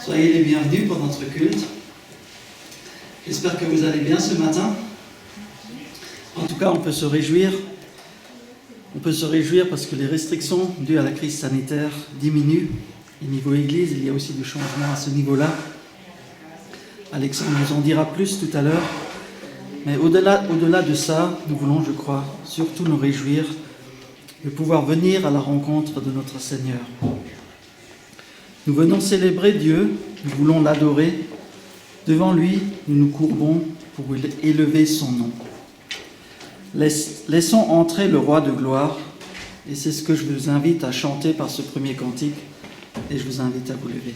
Soyez les bienvenus pour notre culte. J'espère que vous allez bien ce matin. En tout cas, on peut se réjouir. On peut se réjouir parce que les restrictions dues à la crise sanitaire diminuent. Et niveau Église, il y a aussi du changement à ce niveau-là. Alexandre nous en dira plus tout à l'heure. Mais au-delà de ça, nous voulons, je crois, surtout nous réjouir de pouvoir venir à la rencontre de notre Seigneur. Nous venons célébrer Dieu, nous voulons l'adorer. Devant lui, nous nous courbons pour élever son nom. Laissons entrer le roi de gloire, et c'est ce que je vous invite à chanter par ce premier cantique, et je vous invite à vous lever.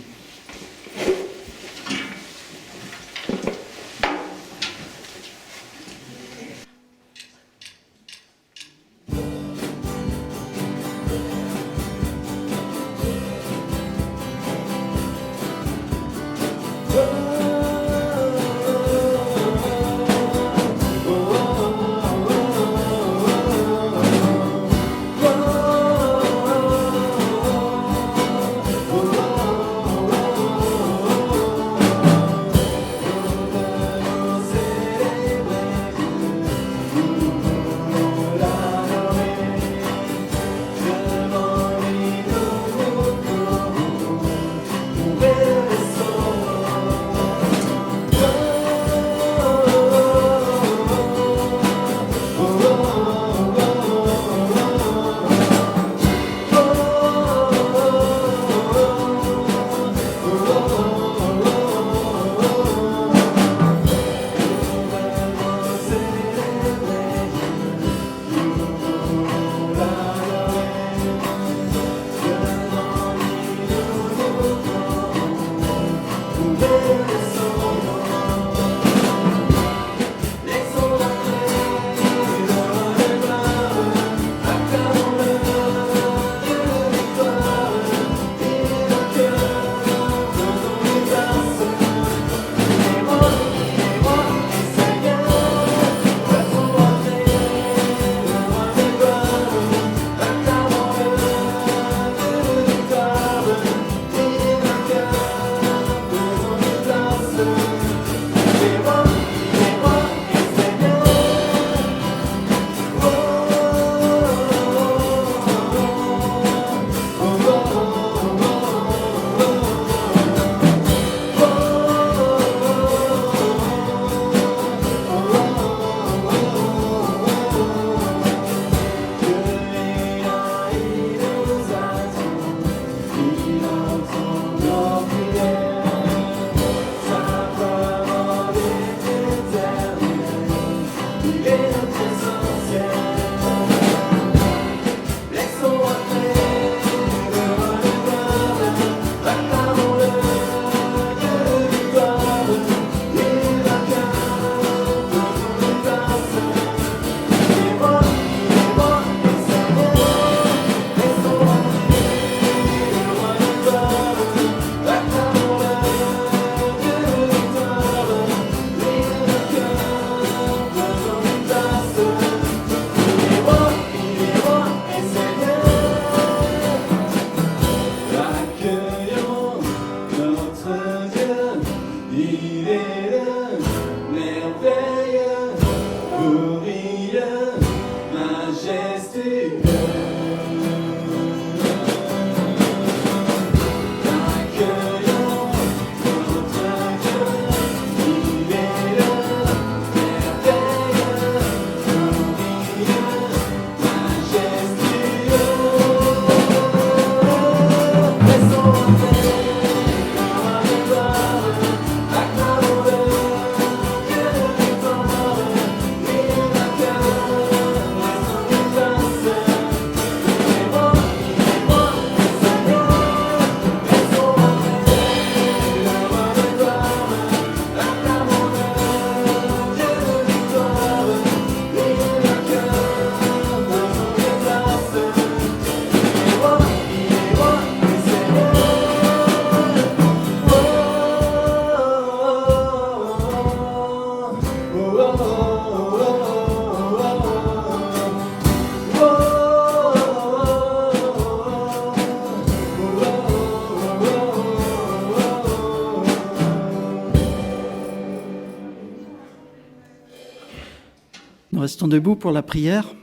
restons debout pour la prière.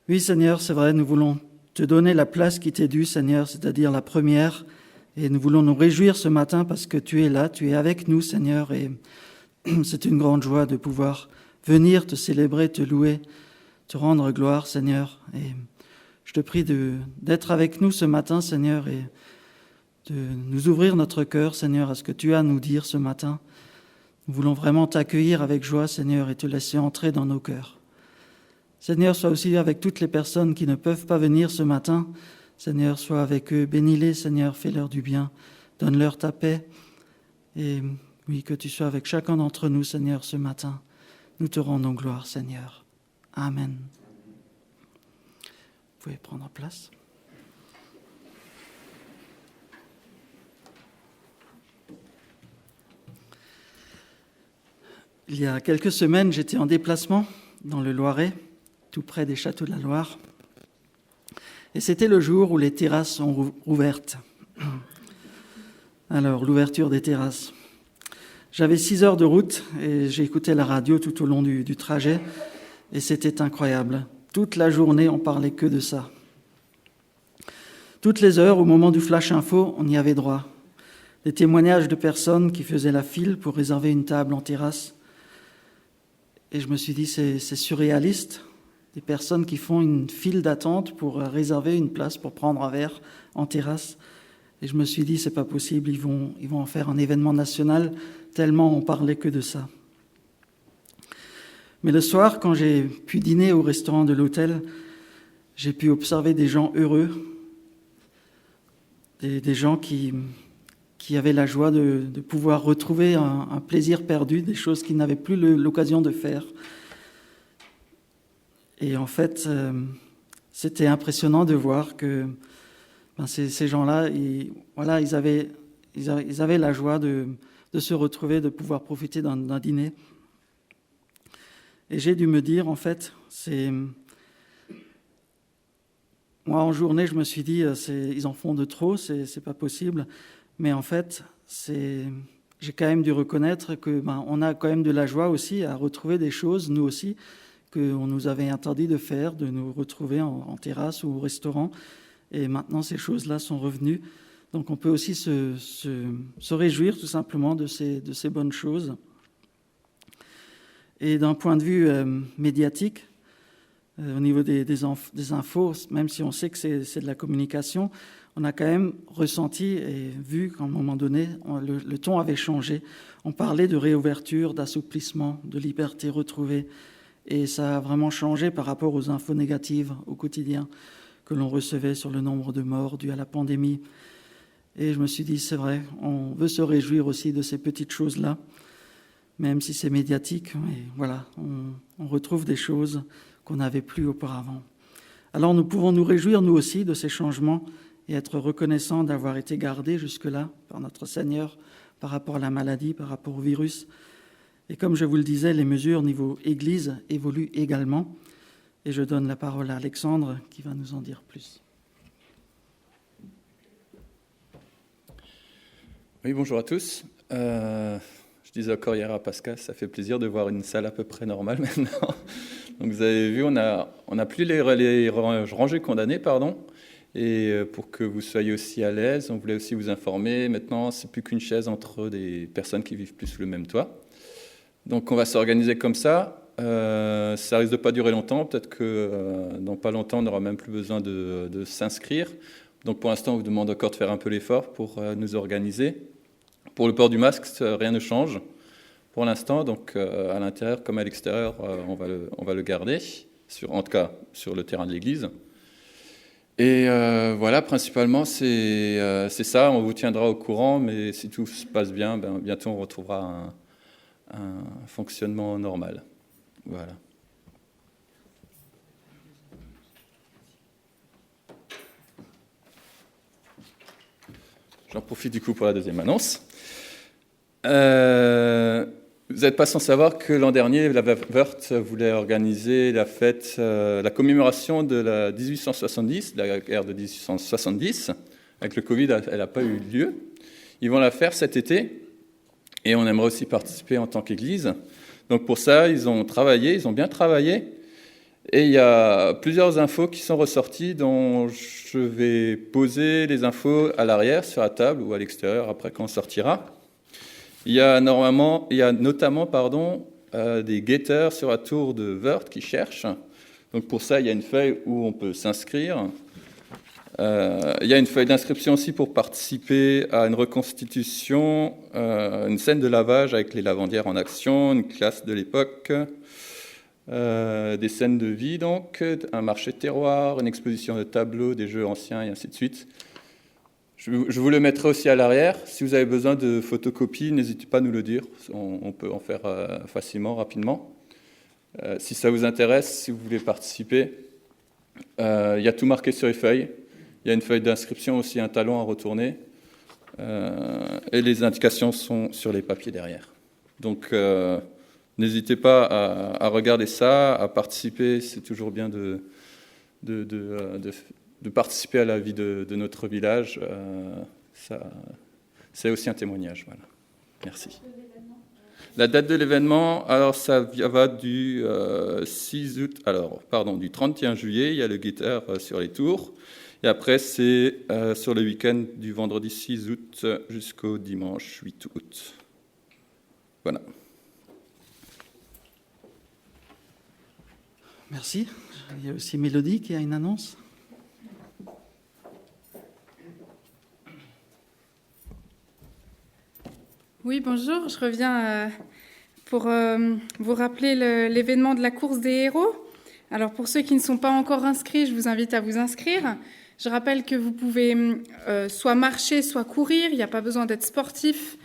Oui, Seigneur, c'est vrai, nous voulons te donner la place qui t'est due, Seigneur, c'est-à-dire la première. Et nous voulons nous réjouir ce matin parce que tu es là, tu es avec nous, Seigneur. Et c'est une grande joie de pouvoir venir te célébrer, te louer, te rendre gloire, Seigneur. Et je te prie d'être avec nous ce matin, Seigneur, et de nous ouvrir notre cœur, Seigneur, à ce que tu as à nous dire ce matin. Nous voulons vraiment t'accueillir avec joie, Seigneur, et te laisser entrer dans nos cœurs. Seigneur, sois aussi avec toutes les personnes qui ne peuvent pas venir ce matin. Seigneur, sois avec eux, bénis-les, Seigneur, fais-leur du bien, donne-leur ta paix. Et oui, que tu sois avec chacun d'entre nous, Seigneur, ce matin. Nous te rendons gloire, Seigneur. Amen. Vous pouvez prendre place. Il y a quelques semaines, j'étais en déplacement dans le Loiret, tout près des Châteaux de la Loire. Et c'était le jour où les terrasses sont ouvertes. Alors, l'ouverture des terrasses. J'avais 6 heures de route et j'ai écouté la radio tout au long du trajet et c'était incroyable. Toute la journée, on parlait que de ça. Toutes les heures, au moment du flash info, on y avait droit. Des témoignages de personnes qui faisaient la file pour réserver une table en terrasse. Et je me suis dit, c'est surréaliste. Des personnes qui font une file d'attente pour réserver une place pour prendre un verre en terrasse. Et je me suis dit, c'est pas possible, ils vont en faire un événement national, tellement on parlait que de ça. Mais le soir, quand j'ai pu dîner au restaurant de l'hôtel, j'ai pu observer des gens heureux, des gens qui avaient la joie de pouvoir retrouver un plaisir perdu, des choses qu'ils n'avaient plus l'occasion de faire. Et en fait, c'était impressionnant de voir que ces gens-là, ils avaient la joie de se retrouver, de pouvoir profiter d'un dîner. Et j'ai dû me dire, en fait, moi en journée, je me suis dit, ils en font de trop, c'est pas possible. Mais en fait, j'ai quand même dû reconnaître que on a quand même de la joie aussi à retrouver des choses, nous aussi, qu'on nous avait interdit de faire, de nous retrouver en terrasse ou au restaurant. Et maintenant, ces choses-là sont revenues. Donc, on peut aussi se réjouir tout simplement de ces bonnes choses. Et d'un point de vue médiatique, au niveau des infos, même si on sait que c'est de la communication, on a quand même ressenti et vu qu'à un moment donné, le ton avait changé. On parlait de réouverture, d'assouplissement, de liberté retrouvée. Et ça a vraiment changé par rapport aux infos négatives au quotidien que l'on recevait sur le nombre de morts dus à la pandémie. Et je me suis dit, c'est vrai, on veut se réjouir aussi de ces petites choses-là, même si c'est médiatique. Et voilà, on retrouve des choses qu'on n'avait plus auparavant. Alors nous pouvons nous réjouir, nous aussi, de ces changements et être reconnaissants d'avoir été gardés jusque-là par notre Seigneur par rapport à la maladie, par rapport au virus. Et comme je vous le disais, les mesures niveau Église évoluent également. Et je donne la parole à Alexandre qui va nous en dire plus. Oui, bonjour à tous. Je disais encore hier à Pascal, ça fait plaisir de voir une salle à peu près normale maintenant. Donc vous avez vu, on n'a plus les rangées condamnées, pardon. Et pour que vous soyez aussi à l'aise, on voulait aussi vous informer. Maintenant, c'est plus qu'une chaise entre des personnes qui vivent plus sous le même toit. Donc on va s'organiser comme ça. Ça risque de pas durer longtemps. Peut-être que dans pas longtemps, on n'aura même plus besoin de s'inscrire. Donc pour l'instant, on vous demande encore de faire un peu l'effort pour nous organiser. Pour le port du masque, rien ne change pour l'instant. Donc à l'intérieur comme à l'extérieur, on va le garder, en tout cas sur le terrain de l'église. Et voilà, principalement, c'est ça. On vous tiendra au courant, mais si tout se passe bien, bientôt on retrouvera un fonctionnement normal. Voilà. J'en profite du coup pour la deuxième annonce. Vous n'êtes pas sans savoir que l'an dernier, la Wörth voulait organiser la fête, la commémoration de la 1870, la guerre de 1870. Avec le Covid, elle n'a pas eu lieu. Ils vont la faire cet été. Et on aimerait aussi participer en tant qu'Église. Donc pour ça, ils ont bien travaillé. Et il y a plusieurs infos qui sont ressorties dont je vais poser les infos à l'arrière, sur la table ou à l'extérieur après quand on sortira. Il y a notamment des guetteurs sur la tour de Wörth qui cherchent. Donc pour ça, il y a une feuille où on peut s'inscrire. Il y a une feuille d'inscription aussi pour participer à une reconstitution, une scène de lavage avec les lavandières en action, une classe de l'époque, des scènes de vie, donc, un marché de terroir, une exposition de tableaux, des jeux anciens et ainsi de suite. Je vous le mettrai aussi à l'arrière. Si vous avez besoin de photocopies, n'hésitez pas à nous le dire. On peut en faire facilement, rapidement. Si ça vous intéresse, si vous voulez participer, il y a tout marqué sur les feuilles. Il y a une feuille d'inscription aussi, un talon à retourner. Et les indications sont sur les papiers derrière. Donc, n'hésitez pas à regarder ça, à participer. C'est toujours bien de participer à la vie de notre village. C'est aussi un témoignage. Voilà. Merci. La date de l'événement, alors ça va du 31 juillet, il y a le guetteur sur les tours. Et après, c'est sur le week-end du vendredi 6 août jusqu'au dimanche 8 août. Voilà. Merci. Il y a aussi Mélodie qui a une annonce. Oui, bonjour. Je reviens pour vous rappeler l'événement de la course des héros. Alors, pour ceux qui ne sont pas encore inscrits, je vous invite à vous inscrire. Je rappelle que vous pouvez soit marcher, soit courir. Il n'y a pas besoin d'être sportif.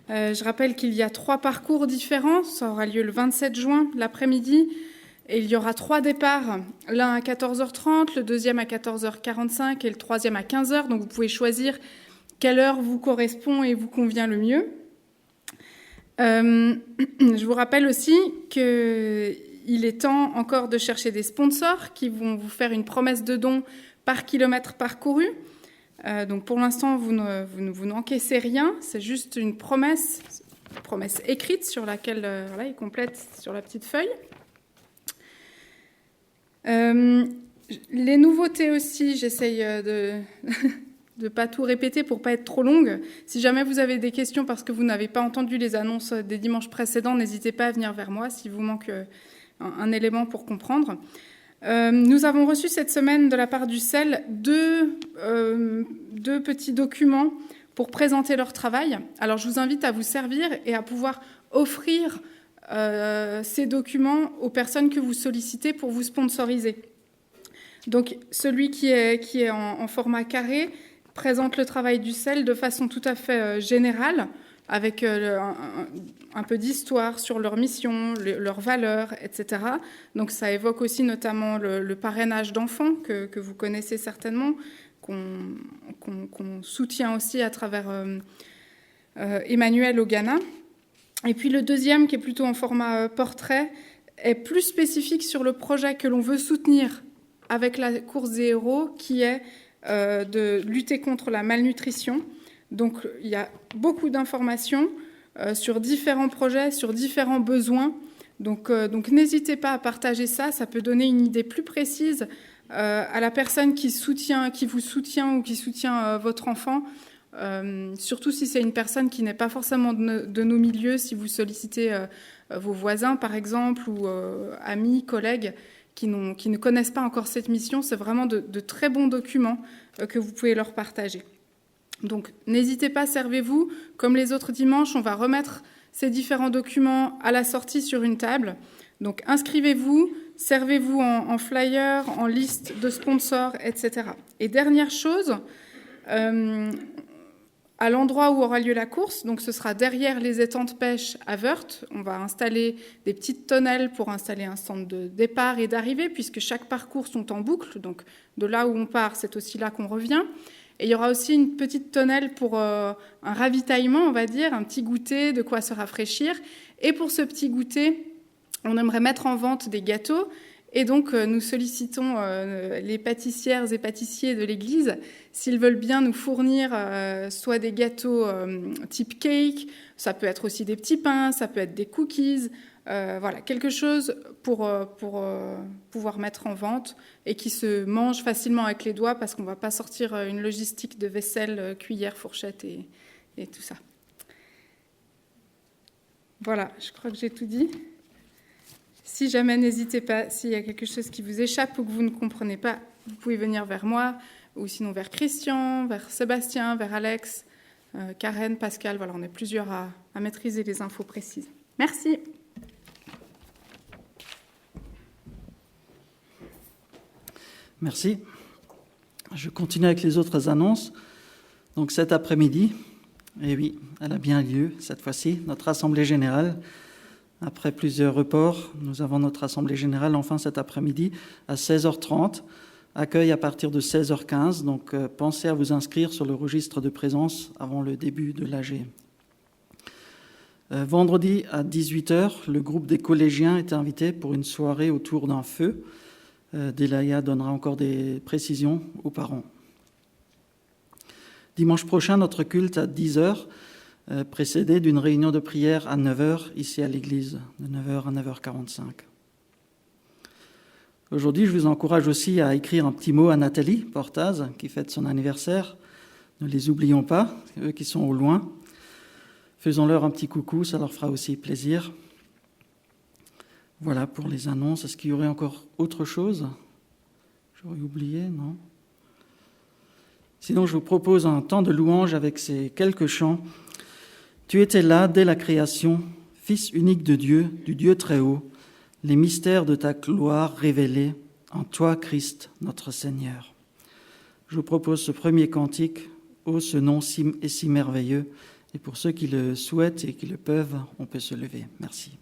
Je rappelle qu'il y a 3 parcours différents. Ça aura lieu le 27 juin, l'après-midi. Et il y aura 3 départs. L'un à 14h30, le deuxième à 14h45 et le troisième à 15h. Donc, vous pouvez choisir quelle heure vous correspond et vous convient le mieux. Je vous rappelle aussi qu'il est temps encore de chercher des sponsors qui vont vous faire une promesse de don par kilomètre parcouru. Donc pour l'instant, vous n'encaissez rien, c'est juste une promesse écrite sur laquelle il complète sur la petite feuille. Les nouveautés aussi, j'essaye de pas tout répéter pour pas être trop longue. Si jamais vous avez des questions parce que vous n'avez pas entendu les annonces des dimanches précédents, n'hésitez pas à venir vers moi s'il vous manque un élément pour comprendre. Nous avons reçu cette semaine de la part du CEL deux petits documents pour présenter leur travail. Alors je vous invite à vous servir et à pouvoir offrir ces documents aux personnes que vous sollicitez pour vous sponsoriser. Donc celui qui est en format carré présente le travail du CEL de façon tout à fait générale, avec un peu d'histoire sur leur mission, leurs valeurs, etc. Donc ça évoque aussi notamment le parrainage d'enfants, que vous connaissez certainement, qu'on soutient aussi à travers Emmanuel au Ghana. Et puis le deuxième, qui est plutôt en format portrait, est plus spécifique sur le projet que l'on veut soutenir avec la course des héros, qui est de lutter contre la malnutrition. Donc il y a beaucoup d'informations sur différents projets, sur différents besoins. Donc n'hésitez pas à partager ça, ça peut donner une idée plus précise à la personne qui vous soutient ou qui soutient votre enfant, surtout si c'est une personne qui n'est pas forcément de nos milieux, si vous sollicitez vos voisins par exemple, ou amis, collègues, qui ne connaissent pas encore cette mission, c'est vraiment de très bons documents que vous pouvez leur partager. Donc, n'hésitez pas, servez-vous. Comme les autres dimanches, on va remettre ces différents documents à la sortie sur une table. Donc, inscrivez-vous, servez-vous en flyer, en liste de sponsors, etc. Et dernière chose, à l'endroit où aura lieu la course, donc ce sera derrière les étangs de pêche à Wörth. On va installer des petites tonnelles pour installer un centre de départ et d'arrivée, puisque chaque parcours sont en boucle. Donc de là où on part, c'est aussi là qu'on revient. Et il y aura aussi une petite tonnelle pour un ravitaillement, on va dire, un petit goûter, de quoi se rafraîchir. Et pour ce petit goûter, on aimerait mettre en vente des gâteaux Et donc, nous sollicitons les pâtissières et pâtissiers de l'église s'ils veulent bien nous fournir soit des gâteaux type cake, ça peut être aussi des petits pains, ça peut être des cookies, voilà, quelque chose pour pouvoir mettre en vente et qui se mange facilement avec les doigts parce qu'on ne va pas sortir une logistique de vaisselle, cuillère, fourchette et tout ça. Voilà, je crois que j'ai tout dit. Si jamais, n'hésitez pas, s'il y a quelque chose qui vous échappe ou que vous ne comprenez pas, vous pouvez venir vers moi, ou sinon vers Christian, vers Sébastien, vers Alex, Karen, Pascal, voilà, on est plusieurs à maîtriser les infos précises. Merci. Merci. Je continue avec les autres annonces. Donc cet après-midi, et oui, elle a bien lieu cette fois-ci, notre Assemblée Générale. Après plusieurs reports, nous avons notre Assemblée Générale enfin cet après-midi à 16h30, accueil à partir de 16h15, donc pensez à vous inscrire sur le registre de présence avant le début de l'AG. Vendredi à 18h, le groupe des collégiens est invité pour une soirée autour d'un feu. Delaya donnera encore des précisions aux parents. Dimanche prochain, notre culte à 10h, précédé d'une réunion de prière à 9h ici à l'église, de 9h à 9h45. Aujourd'hui, je vous encourage aussi à écrire un petit mot à Nathalie Portaz, qui fête son anniversaire. Ne les oublions pas, eux qui sont au loin. Faisons-leur un petit coucou, ça leur fera aussi plaisir. Voilà pour les annonces. Est-ce qu'il y aurait encore autre chose ? J'aurais oublié, non ? Sinon, je vous propose un temps de louange avec ces quelques chants. Tu étais là dès la création, Fils unique de Dieu, du Dieu très haut, les mystères de ta gloire révélés en toi, Christ, notre Seigneur. Je vous propose ce premier cantique, ô ce nom est si merveilleux, et pour ceux qui le souhaitent et qui le peuvent, on peut se lever. Merci.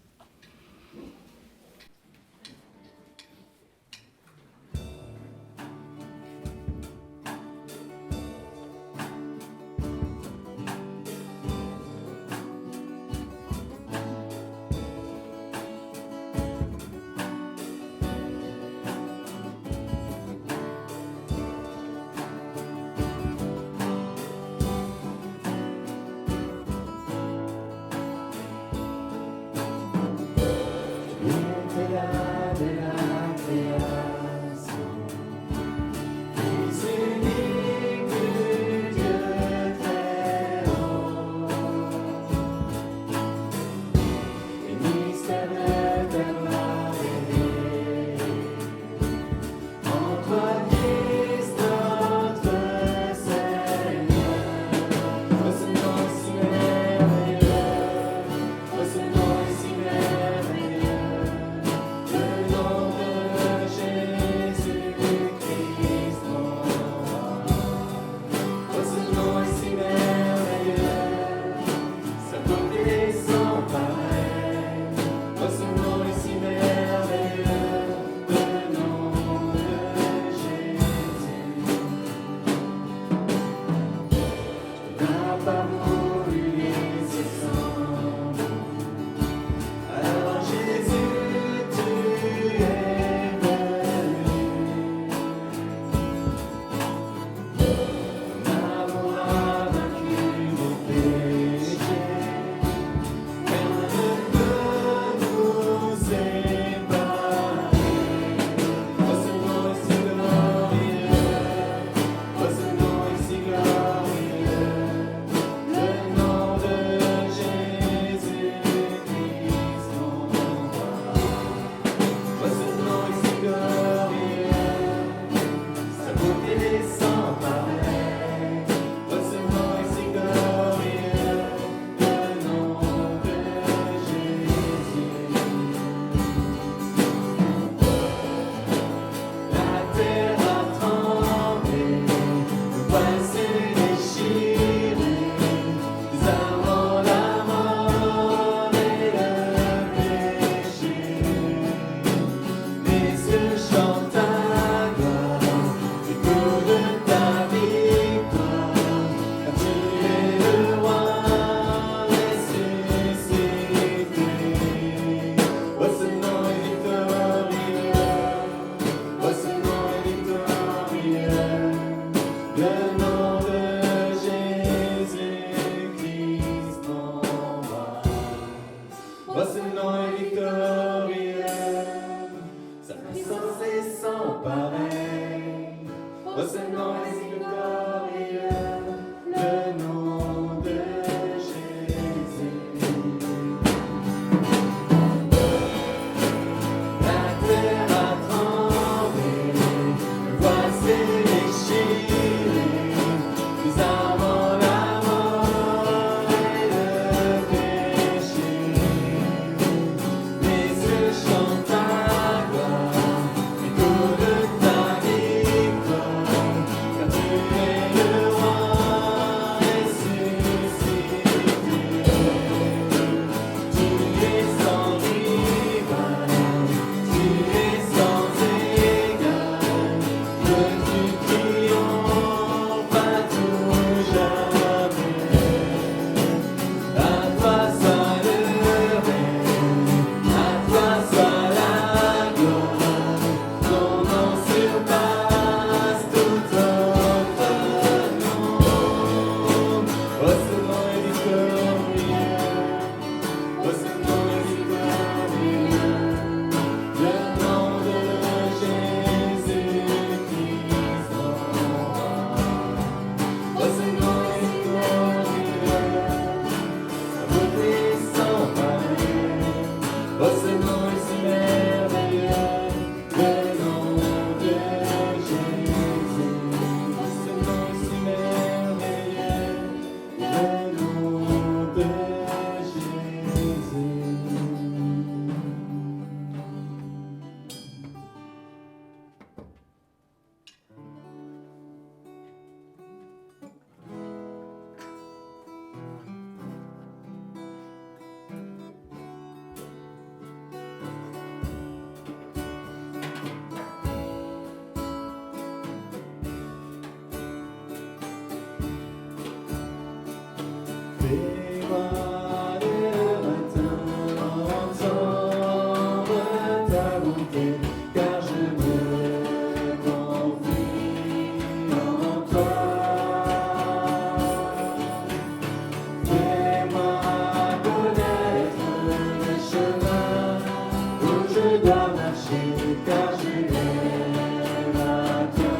je dois marcher, car je lève à toi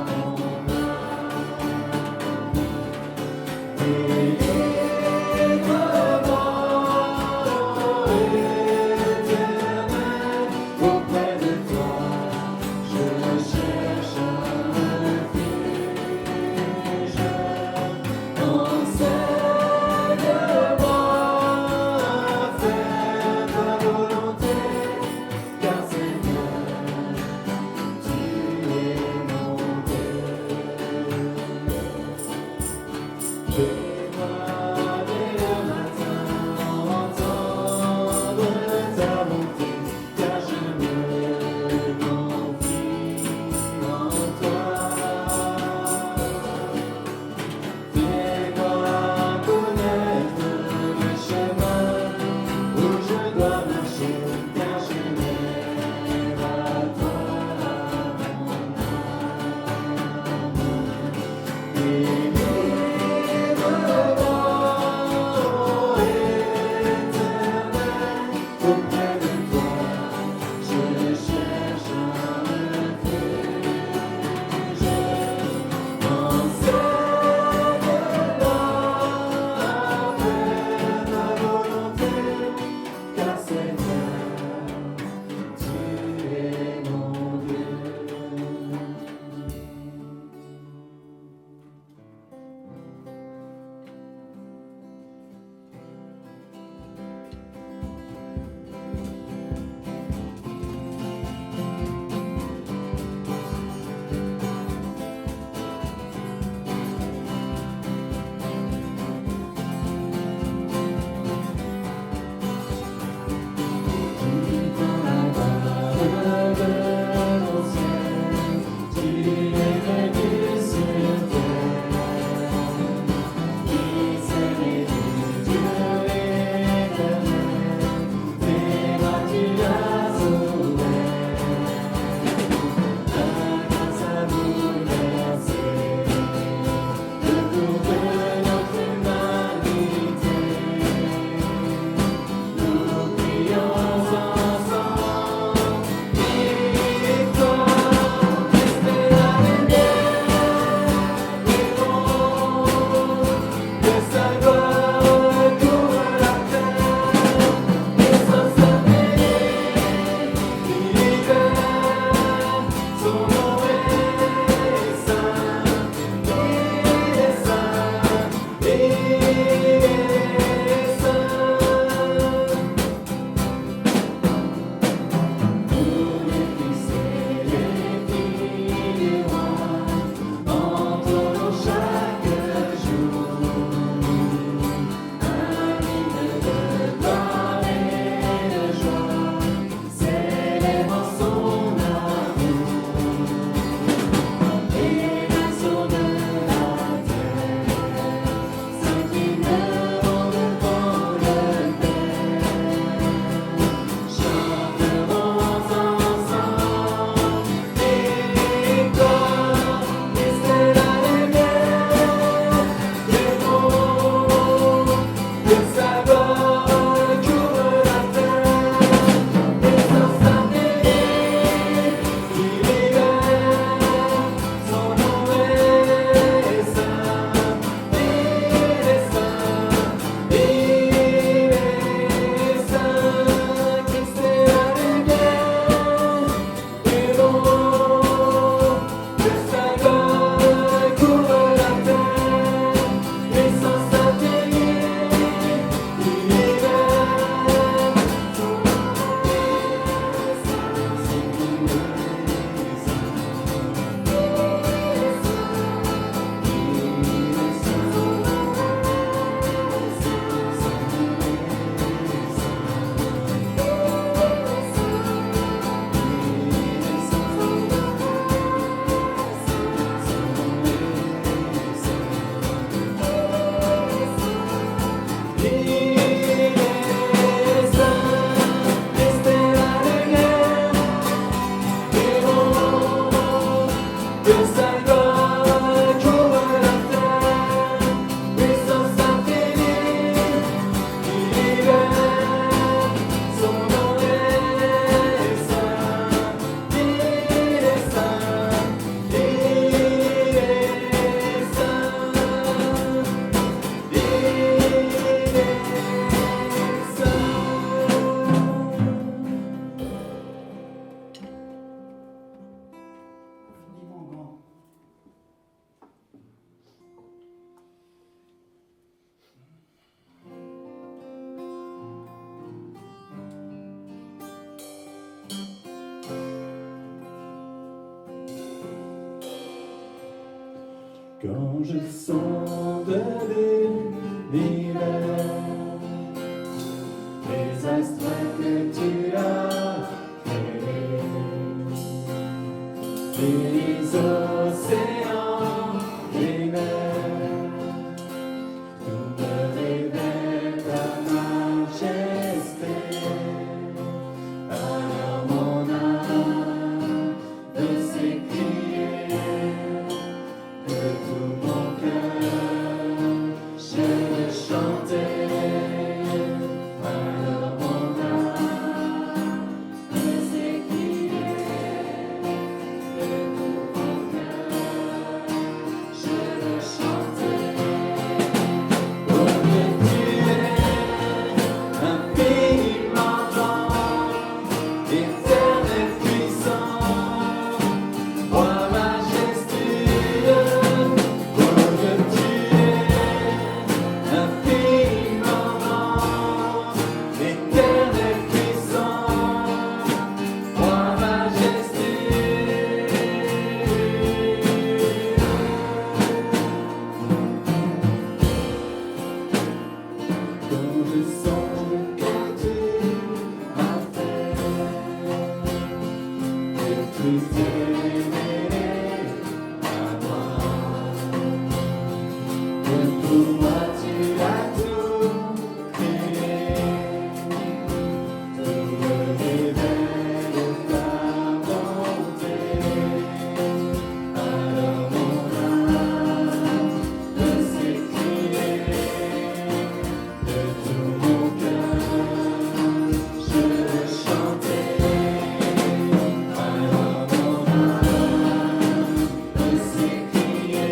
mon éternel, auprès de toi, je cherche un refuge. Enseigne-moi à faire ta volonté, car Seigneur, Quand je sonde l'univers, les astres que tu as créés, les océans, les mers, tout me révèle ta majesté. Alors mon âme veut s'écrier de tout mon cœur, je veux chanter. Alors mon âme veut s'écrier de tout mon cœur, je veux chanter. Oh Dieu, tu es infiniment grand, éternel puissant, roi majestueux. Oh Dieu, tu es infiniment grand, éternel puissant, roi majestueux. Quand je songe que tu as fait, que tout est mêlé à moi, que pour moi tu as tout créé, tout me révèle ta bonté. Alors mon âme peut s'écrier de tout mon cœur, je veux chanter. Alors mon âme peut s'écrier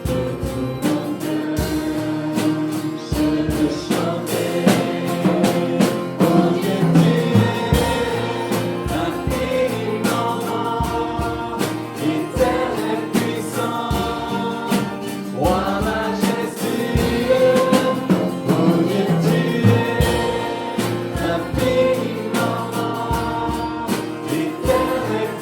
de tout mon cœur, je veux chanter. Oh Dieu, tu es infiniment grand, éternel puissant, roi majestueux. Oh Dieu, tu es infiniment grand, éternel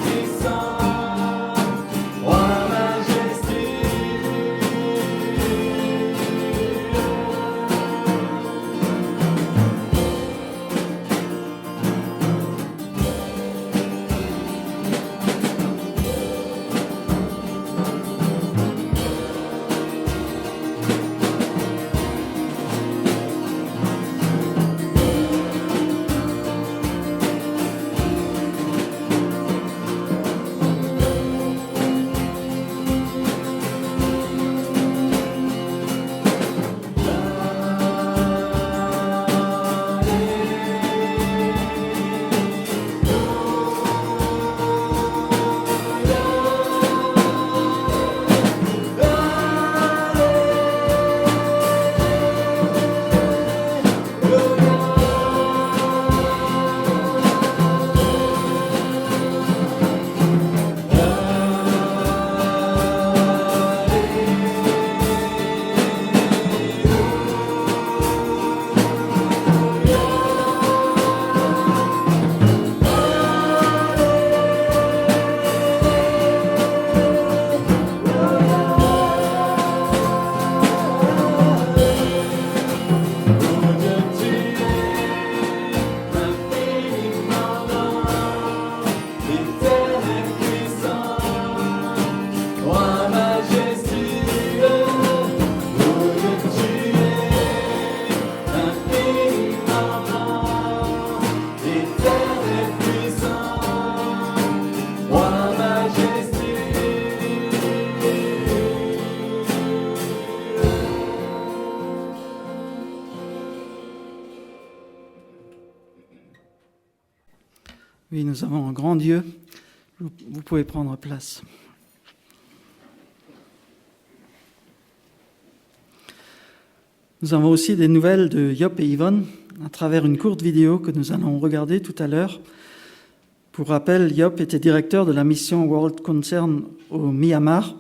puissant, roi majestueux. Oui, nous avons un grand Dieu. Vous pouvez prendre place. Nous avons aussi des nouvelles de Yop et Yvonne à travers une courte vidéo que nous allons regarder tout à l'heure. Pour rappel, Yop était directeur de la mission World Concern au Myanmar,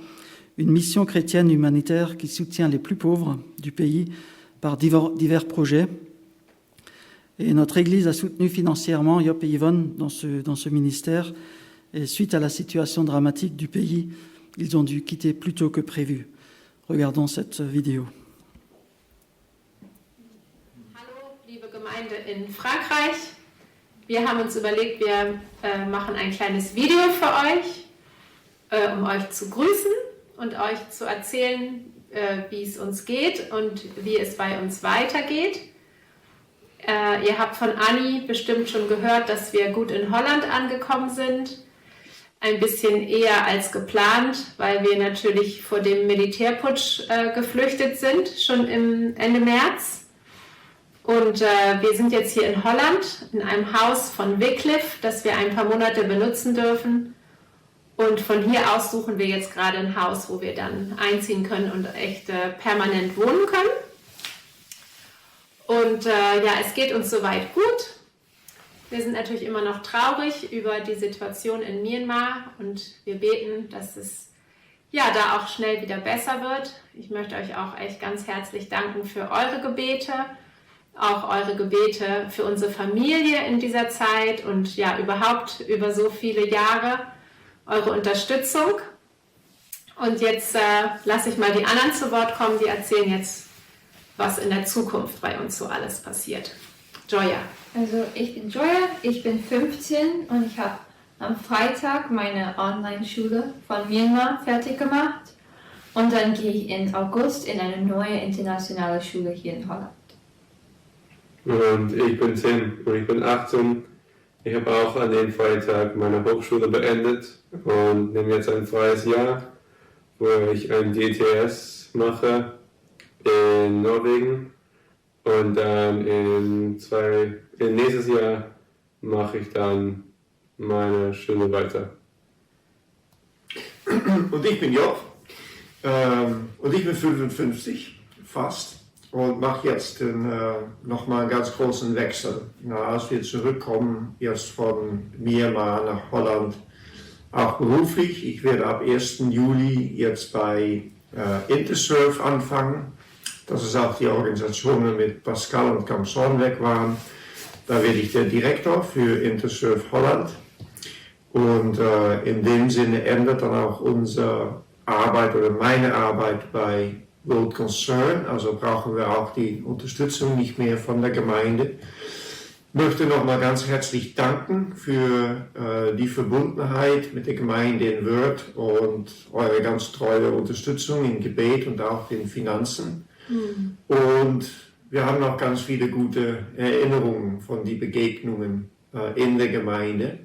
une mission chrétienne humanitaire qui soutient les plus pauvres du pays par divers projets. Et notre Église a soutenu financièrement Yop et Yvonne dans ce ministère. Et suite à la situation dramatique du pays Ils ont dû quitter plus tôt que prévu. Regardons cette vidéo. Hallo, liebe Gemeinde in Frankreich. Wir haben uns überlegt, wir machen ein kleines Video für euch, um euch zu grüßen und euch zu erzählen, wie es uns geht und wie es bei uns weitergeht. Ihr habt von Anni bestimmt schon gehört, dass wir gut in Holland angekommen sind. Ein bisschen eher als geplant, weil wir natürlich vor dem Militärputsch geflüchtet sind, schon im Ende März. Und wir sind jetzt hier in Holland, in einem Haus von Wycliffe, das wir ein paar Monate benutzen dürfen. Und von hier aus suchen wir jetzt gerade ein Haus, wo wir dann einziehen können und echt permanent wohnen können. Und ja, es geht uns soweit gut. Wir sind natürlich immer noch traurig über die Situation in Myanmar und wir beten, dass es ja da auch schnell wieder besser wird. Ich möchte euch auch echt ganz herzlich danken für eure Gebete, auch eure Gebete für unsere Familie in dieser Zeit und ja überhaupt über so viele Jahre eure Unterstützung. Und jetzt lasse ich mal die anderen zu Wort kommen, die erzählen jetzt, was in der Zukunft bei uns so alles passiert. Joya. Also ich bin Joya, ich bin 15 und ich habe am Freitag meine Online-Schule von Myanmar fertig gemacht und dann gehe ich im August in eine neue internationale Schule hier in Holland. Und ich bin Tim und ich bin 18. Ich habe auch an dem Freitag meine Hochschule beendet und nehme jetzt ein freies Jahr, wo ich ein DTS mache in Norwegen. Und dann nächstes Jahr mache ich dann meine Schule weiter. Und ich bin Job und ich bin 55, fast, und mache jetzt nochmal einen ganz großen Wechsel. Als wir zurückkommen, jetzt von Myanmar nach Holland, auch beruflich. Ich werde ab 1. Juli jetzt bei Intersurf anfangen. Das ist auch die Organisation, mit Pascal und Camson weg waren. Da werde ich der Direktor für Intersurf Holland. Und in dem Sinne ändert dann auch unsere Arbeit oder meine Arbeit bei World Concern. Also brauchen wir auch die Unterstützung nicht mehr von der Gemeinde. Ich möchte nochmal ganz herzlich danken für die Verbundenheit mit der Gemeinde in Wörth und eure ganz treue Unterstützung im Gebet und auch den Finanzen. Und wir haben noch ganz viele gute Erinnerungen von den Begegnungen in der Gemeinde.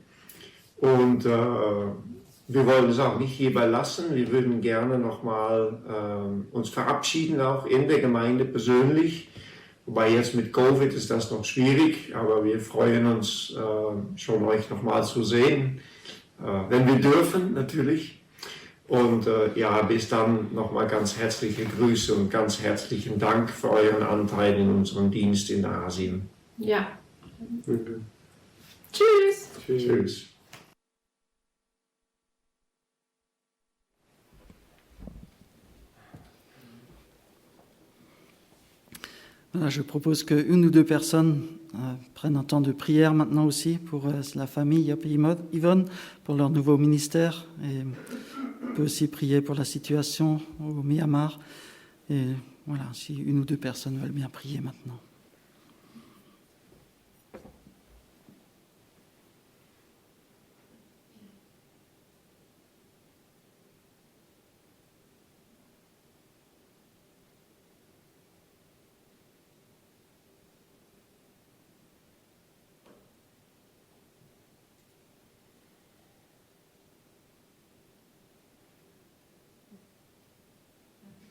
Und wir wollen es auch nicht hierbei lassen. Wir würden gerne nochmal uns verabschieden, auch in der Gemeinde persönlich. Wobei jetzt mit Covid ist das noch schwierig, aber wir freuen uns schon, euch nochmal zu sehen, wenn wir dürfen natürlich. Und ja, bis dann nochmal ganz herzliche Grüße und ganz herzlichen Dank für euren Anteil in unserem Dienst in Asien. Ja. Okay. Tschüss. Tschüss. Voilà, je propose qu'une ou deux personnes prennent un temps de prière maintenant aussi pour la famille Yop et Yvonne, pour leur nouveau ministère. Et on peut aussi prier pour la situation au Myanmar. Et voilà, si une ou deux personnes veulent bien prier maintenant.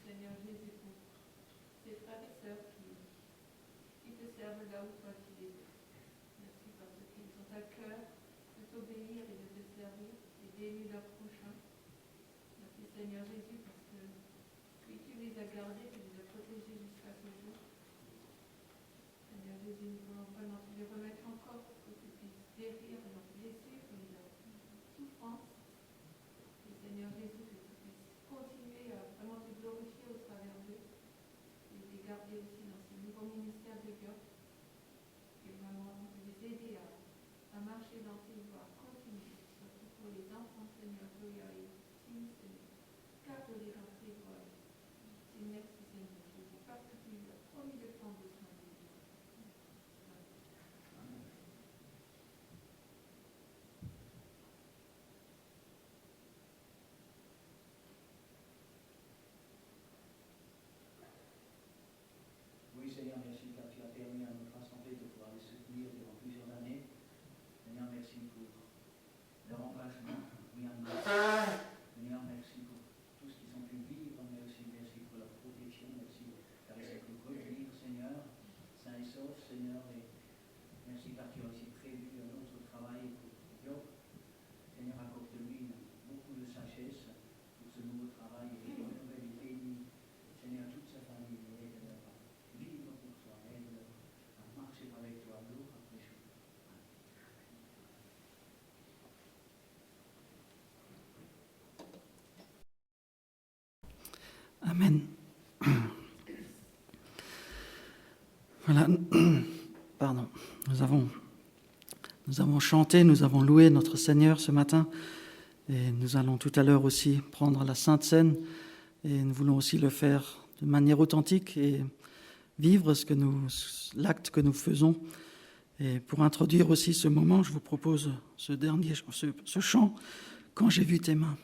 Seigneur Jésus, pour tes frères et sœurs qui te servent là où toi tu les es. Merci parce qu'ils ont à cœur de t'obéir et de te servir et d'aimer leur prochain. Merci Seigneur Jésus parce que oui, tu les as gardés, tu les as protégés jusqu'à ce jour. Seigneur Jésus, nous voulons vraiment te les remettre encore pour que tu puisses guérir leurs blessures et leurs souffrances. Et Seigneur Jésus, que tu puisses continuer à vraiment te glorifier au travers d'eux et les garder aussi dans ce nouveau ministère de Dieu et vraiment les aider à marcher dans tes voies, continuer, surtout pour les enfants, Seigneur, Joya et Tim, Seigneur. cadre des renseignements. Merci Seigneur Jésus, parce que tu as promis de prendre soin de nous. Oui, Seigneur, merci car tu as permis à notre assemblée de pouvoir les soutenir durant plusieurs années. Seigneur, merci pour leur engagement. Seigneur, merci pour tout ce qu'ils ont pu vivre, mais aussi merci pour leur protection. Merci car ils ont pu revenir, Seigneur, sains et saufs, Seigneur. Et merci car tu as aussi prévu un autre travail pour Job. Seigneur, accorde-lui beaucoup de sagesse pour ce nouveau travail et renouvelle et bénis, Seigneur, toute sa famille. Vivre pour toi, aide-le à marcher avec toi jour après jour. Amen. Voilà. Pardon. Nous avons chanté, nous avons loué notre Seigneur ce matin et nous allons tout à l'heure aussi prendre la Sainte Seine et nous voulons aussi le faire de manière authentique et vivre l'acte que nous faisons. Et pour introduire aussi ce moment, je vous propose ce chant, « Quand j'ai vu tes mains ».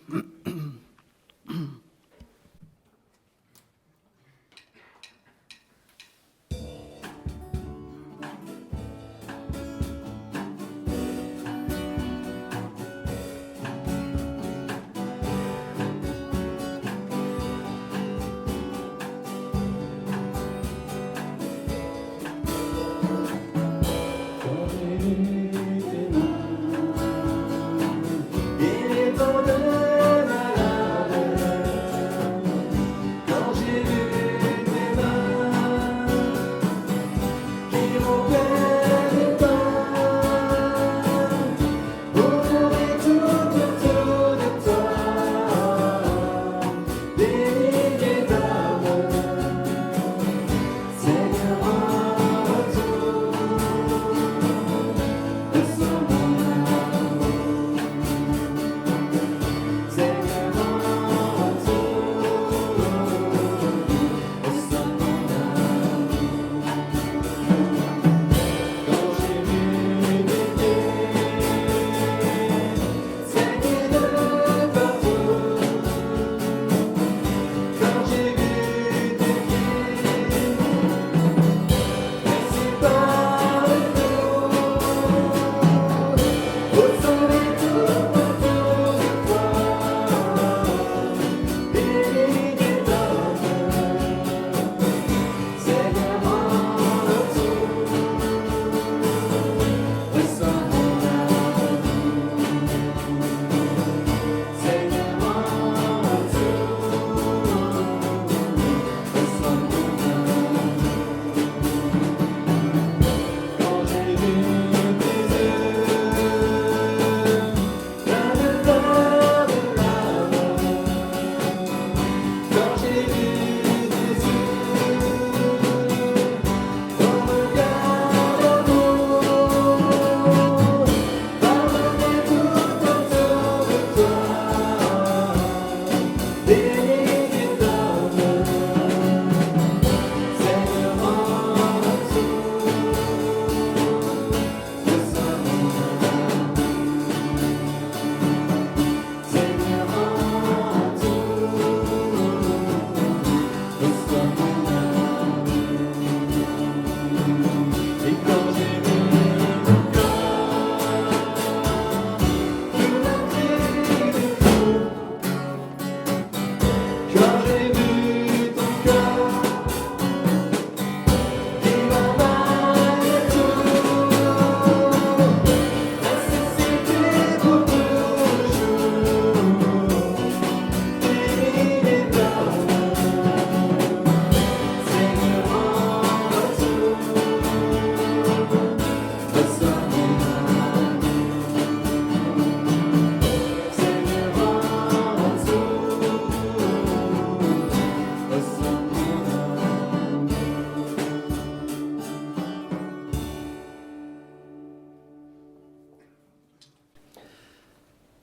Et les temps de malade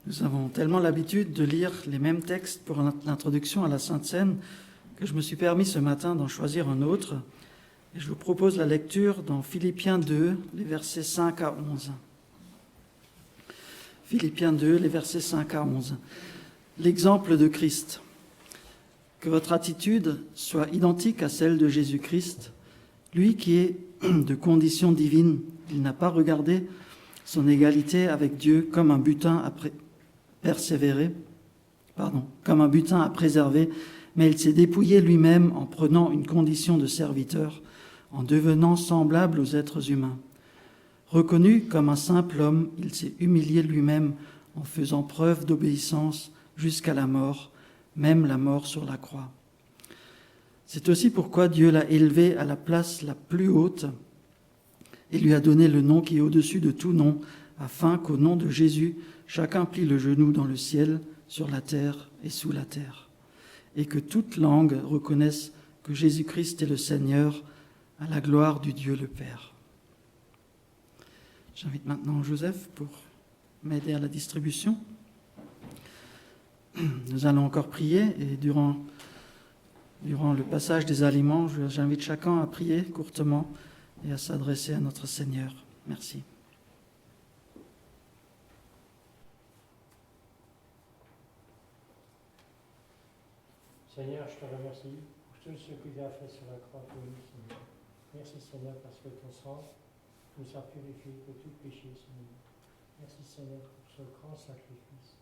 Nous avons tellement l'habitude de lire les mêmes textes pour l'introduction à la Sainte Seine que je me suis permis ce matin d'en choisir un autre. Et je vous propose la lecture dans Philippiens 2, les versets 5 à 11. Philippiens 2, les versets 5 à 11. L'exemple de Christ. Que votre attitude soit identique à celle de Jésus-Christ, lui qui est de condition divine. Il n'a pas regardé son égalité avec Dieu comme un butin à préserver, mais il s'est dépouillé lui-même en prenant une condition de serviteur, en devenant semblable aux êtres humains. Reconnu comme un simple homme, il s'est humilié lui-même en faisant preuve d'obéissance jusqu'à la mort, même la mort sur la croix. C'est aussi pourquoi Dieu l'a élevé à la place la plus haute et lui a donné le nom qui est au-dessus de tout nom, afin qu'au nom de Jésus, chacun plie le genou dans le ciel, sur la terre et sous la terre, et que toute langue reconnaisse que Jésus-Christ est le Seigneur, à la gloire du Dieu le Père. J'invite maintenant Joseph pour m'aider à la distribution. Nous allons encore prier et durant le passage des aliments, j'invite chacun à prier courtement et à s'adresser à notre Seigneur. Merci. Seigneur, je te remercie pour tout ce que tu as fait sur la croix pour nous, Seigneur. Merci, Seigneur, parce que ton sang nous a purifiés de tout péché, Seigneur. Merci, Seigneur, pour ce grand sacrifice.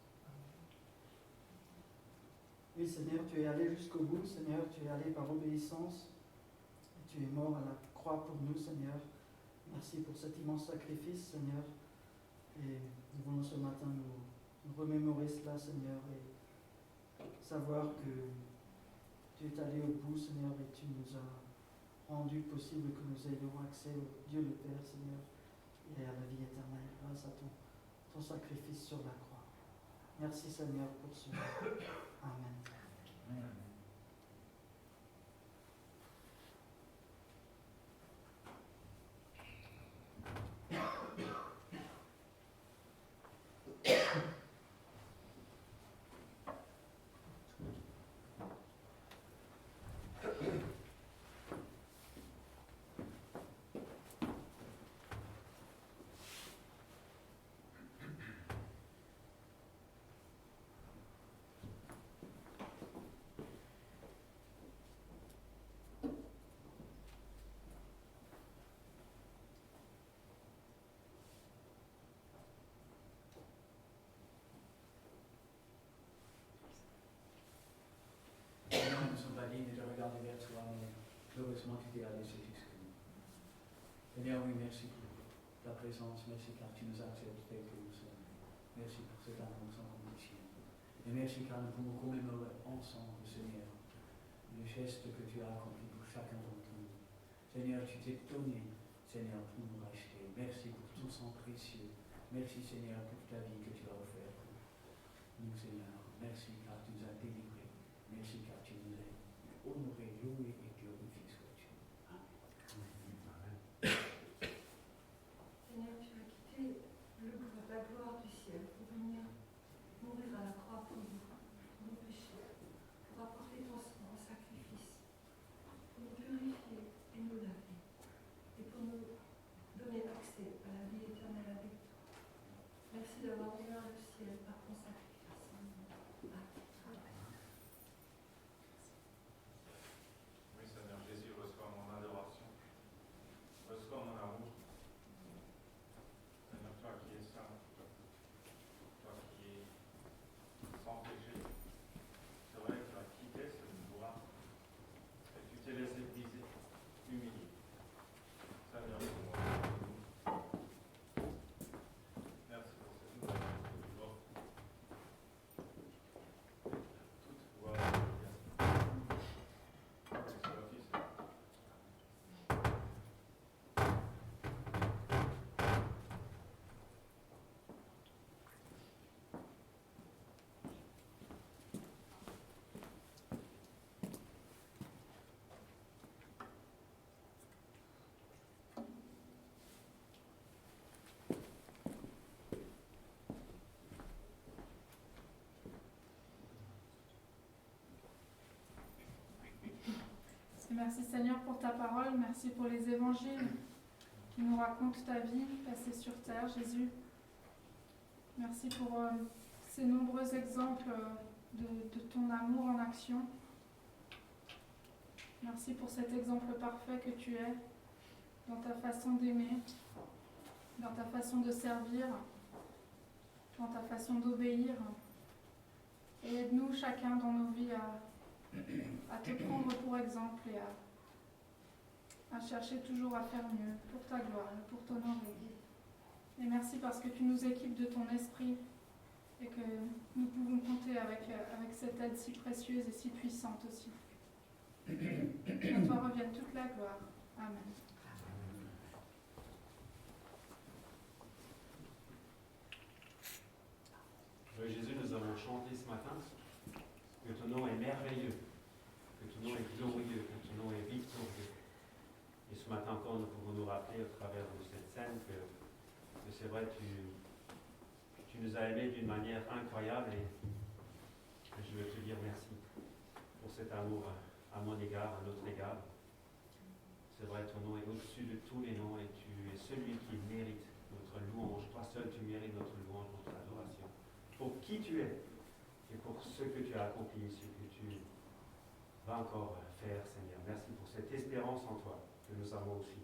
Oui, Seigneur, tu es allé jusqu'au bout, Seigneur, tu es allé par obéissance et tu es mort à la croix pour nous, Seigneur. Merci pour cet immense sacrifice, Seigneur. Et nous voulons ce matin nous remémorer cela, Seigneur, et savoir que tu es allé au bout, Seigneur, et tu nous as rendu possible que nous ayons accès au Dieu le Père, Seigneur, et à la vie éternelle grâce à ton sacrifice sur la croix. Merci, Seigneur, pour cela. Amen. Amen. Nous ne sommes pas dignes de regarder vers toi, mais heureusement tu t'es allé jusqu'à nous. Seigneur, oui, merci pour ta présence, merci car tu nous as acceptés que nous sommes. Merci pour cet amour sans condition. Et merci car nous pouvons commémorer ensemble, Seigneur, le geste que tu as accompli pour chacun d'entre nous. Seigneur, tu t'es donné, Seigneur, pour nous racheter. Merci pour ton sang précieux. Merci, Seigneur, pour ta vie que tu as offerte pour nous, Seigneur. Merci car tu nous as délivrés. Merci car tu nous as honorés, loués et glorifiés sois-tu. Amen. Seigneur, tu as quitté la gloire du ciel pour venir mourir à la croix pour nous, pour nos péchés, pour apporter ton sang en sacrifice, pour nous purifier et nous laver, et pour nous donner accès à la vie éternelle avec toi. Merci d'avoir ouvert le ciel par ton sacrifice. Oui, Seigneur Jésus, reçois mon adoration, reçois mon amour. Seigneur, toi qui es saint, toi qui es sans péché, c'est vrai que tu as quitté cette gloire et tu t'es laissé briser, humilié. Seigneur, pour moi, merci pour cette nouvelle vie que tu offres. Merci Seigneur pour ta parole, merci pour les évangiles qui nous racontent ta vie passée sur terre, Jésus. Merci pour ces nombreux exemples de ton amour en action. Merci pour cet exemple parfait que tu es dans ta façon d'aimer, dans ta façon de servir, dans ta façon d'obéir. Et aide-nous chacun dans nos vies à te prendre pour exemple et à chercher toujours à faire mieux pour ta gloire et pour t'honorer. Et merci parce que tu nous équipes de ton esprit et que nous pouvons compter avec cette aide si précieuse et si puissante aussi. À toi revienne toute la gloire. Amen. Jésus, nous avons chanté ce matin que ton nom est merveilleux, que ton nom est glorieux, que ton nom est victorieux. Et ce matin encore, nous pouvons nous rappeler au travers de cette scène que c'est vrai, tu nous as aimés d'une manière incroyable et je veux te dire merci pour cet amour à mon égard, à notre égard. C'est vrai, ton nom est au-dessus de tous les noms et tu es celui qui mérite notre louange. Toi seul, tu mérites notre louange, notre adoration. Pour qui tu es et pour ce que tu as accompli, ce que tu vas encore faire, Seigneur. Merci pour cette espérance en toi que nous avons aussi.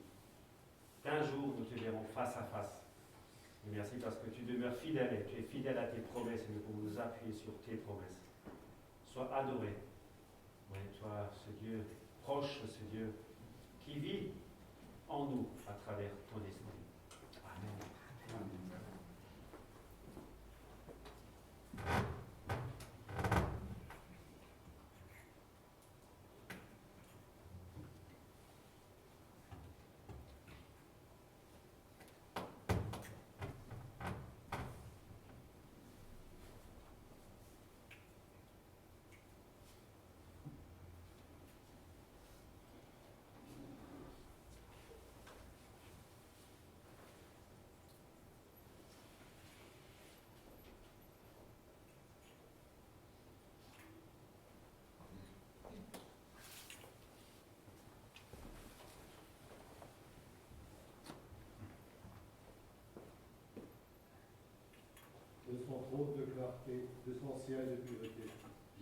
Qu'un jour, nous te verrons face à face. Et merci parce que tu demeures fidèle et tu es fidèle à tes promesses et nous pouvons nous appuyer sur tes promesses. Sois adoré. Oui, toi, ce Dieu proche, ce Dieu qui vit en nous à travers ton esprit. Amen. Amen. De son trône de clarté, de son ciel de pureté,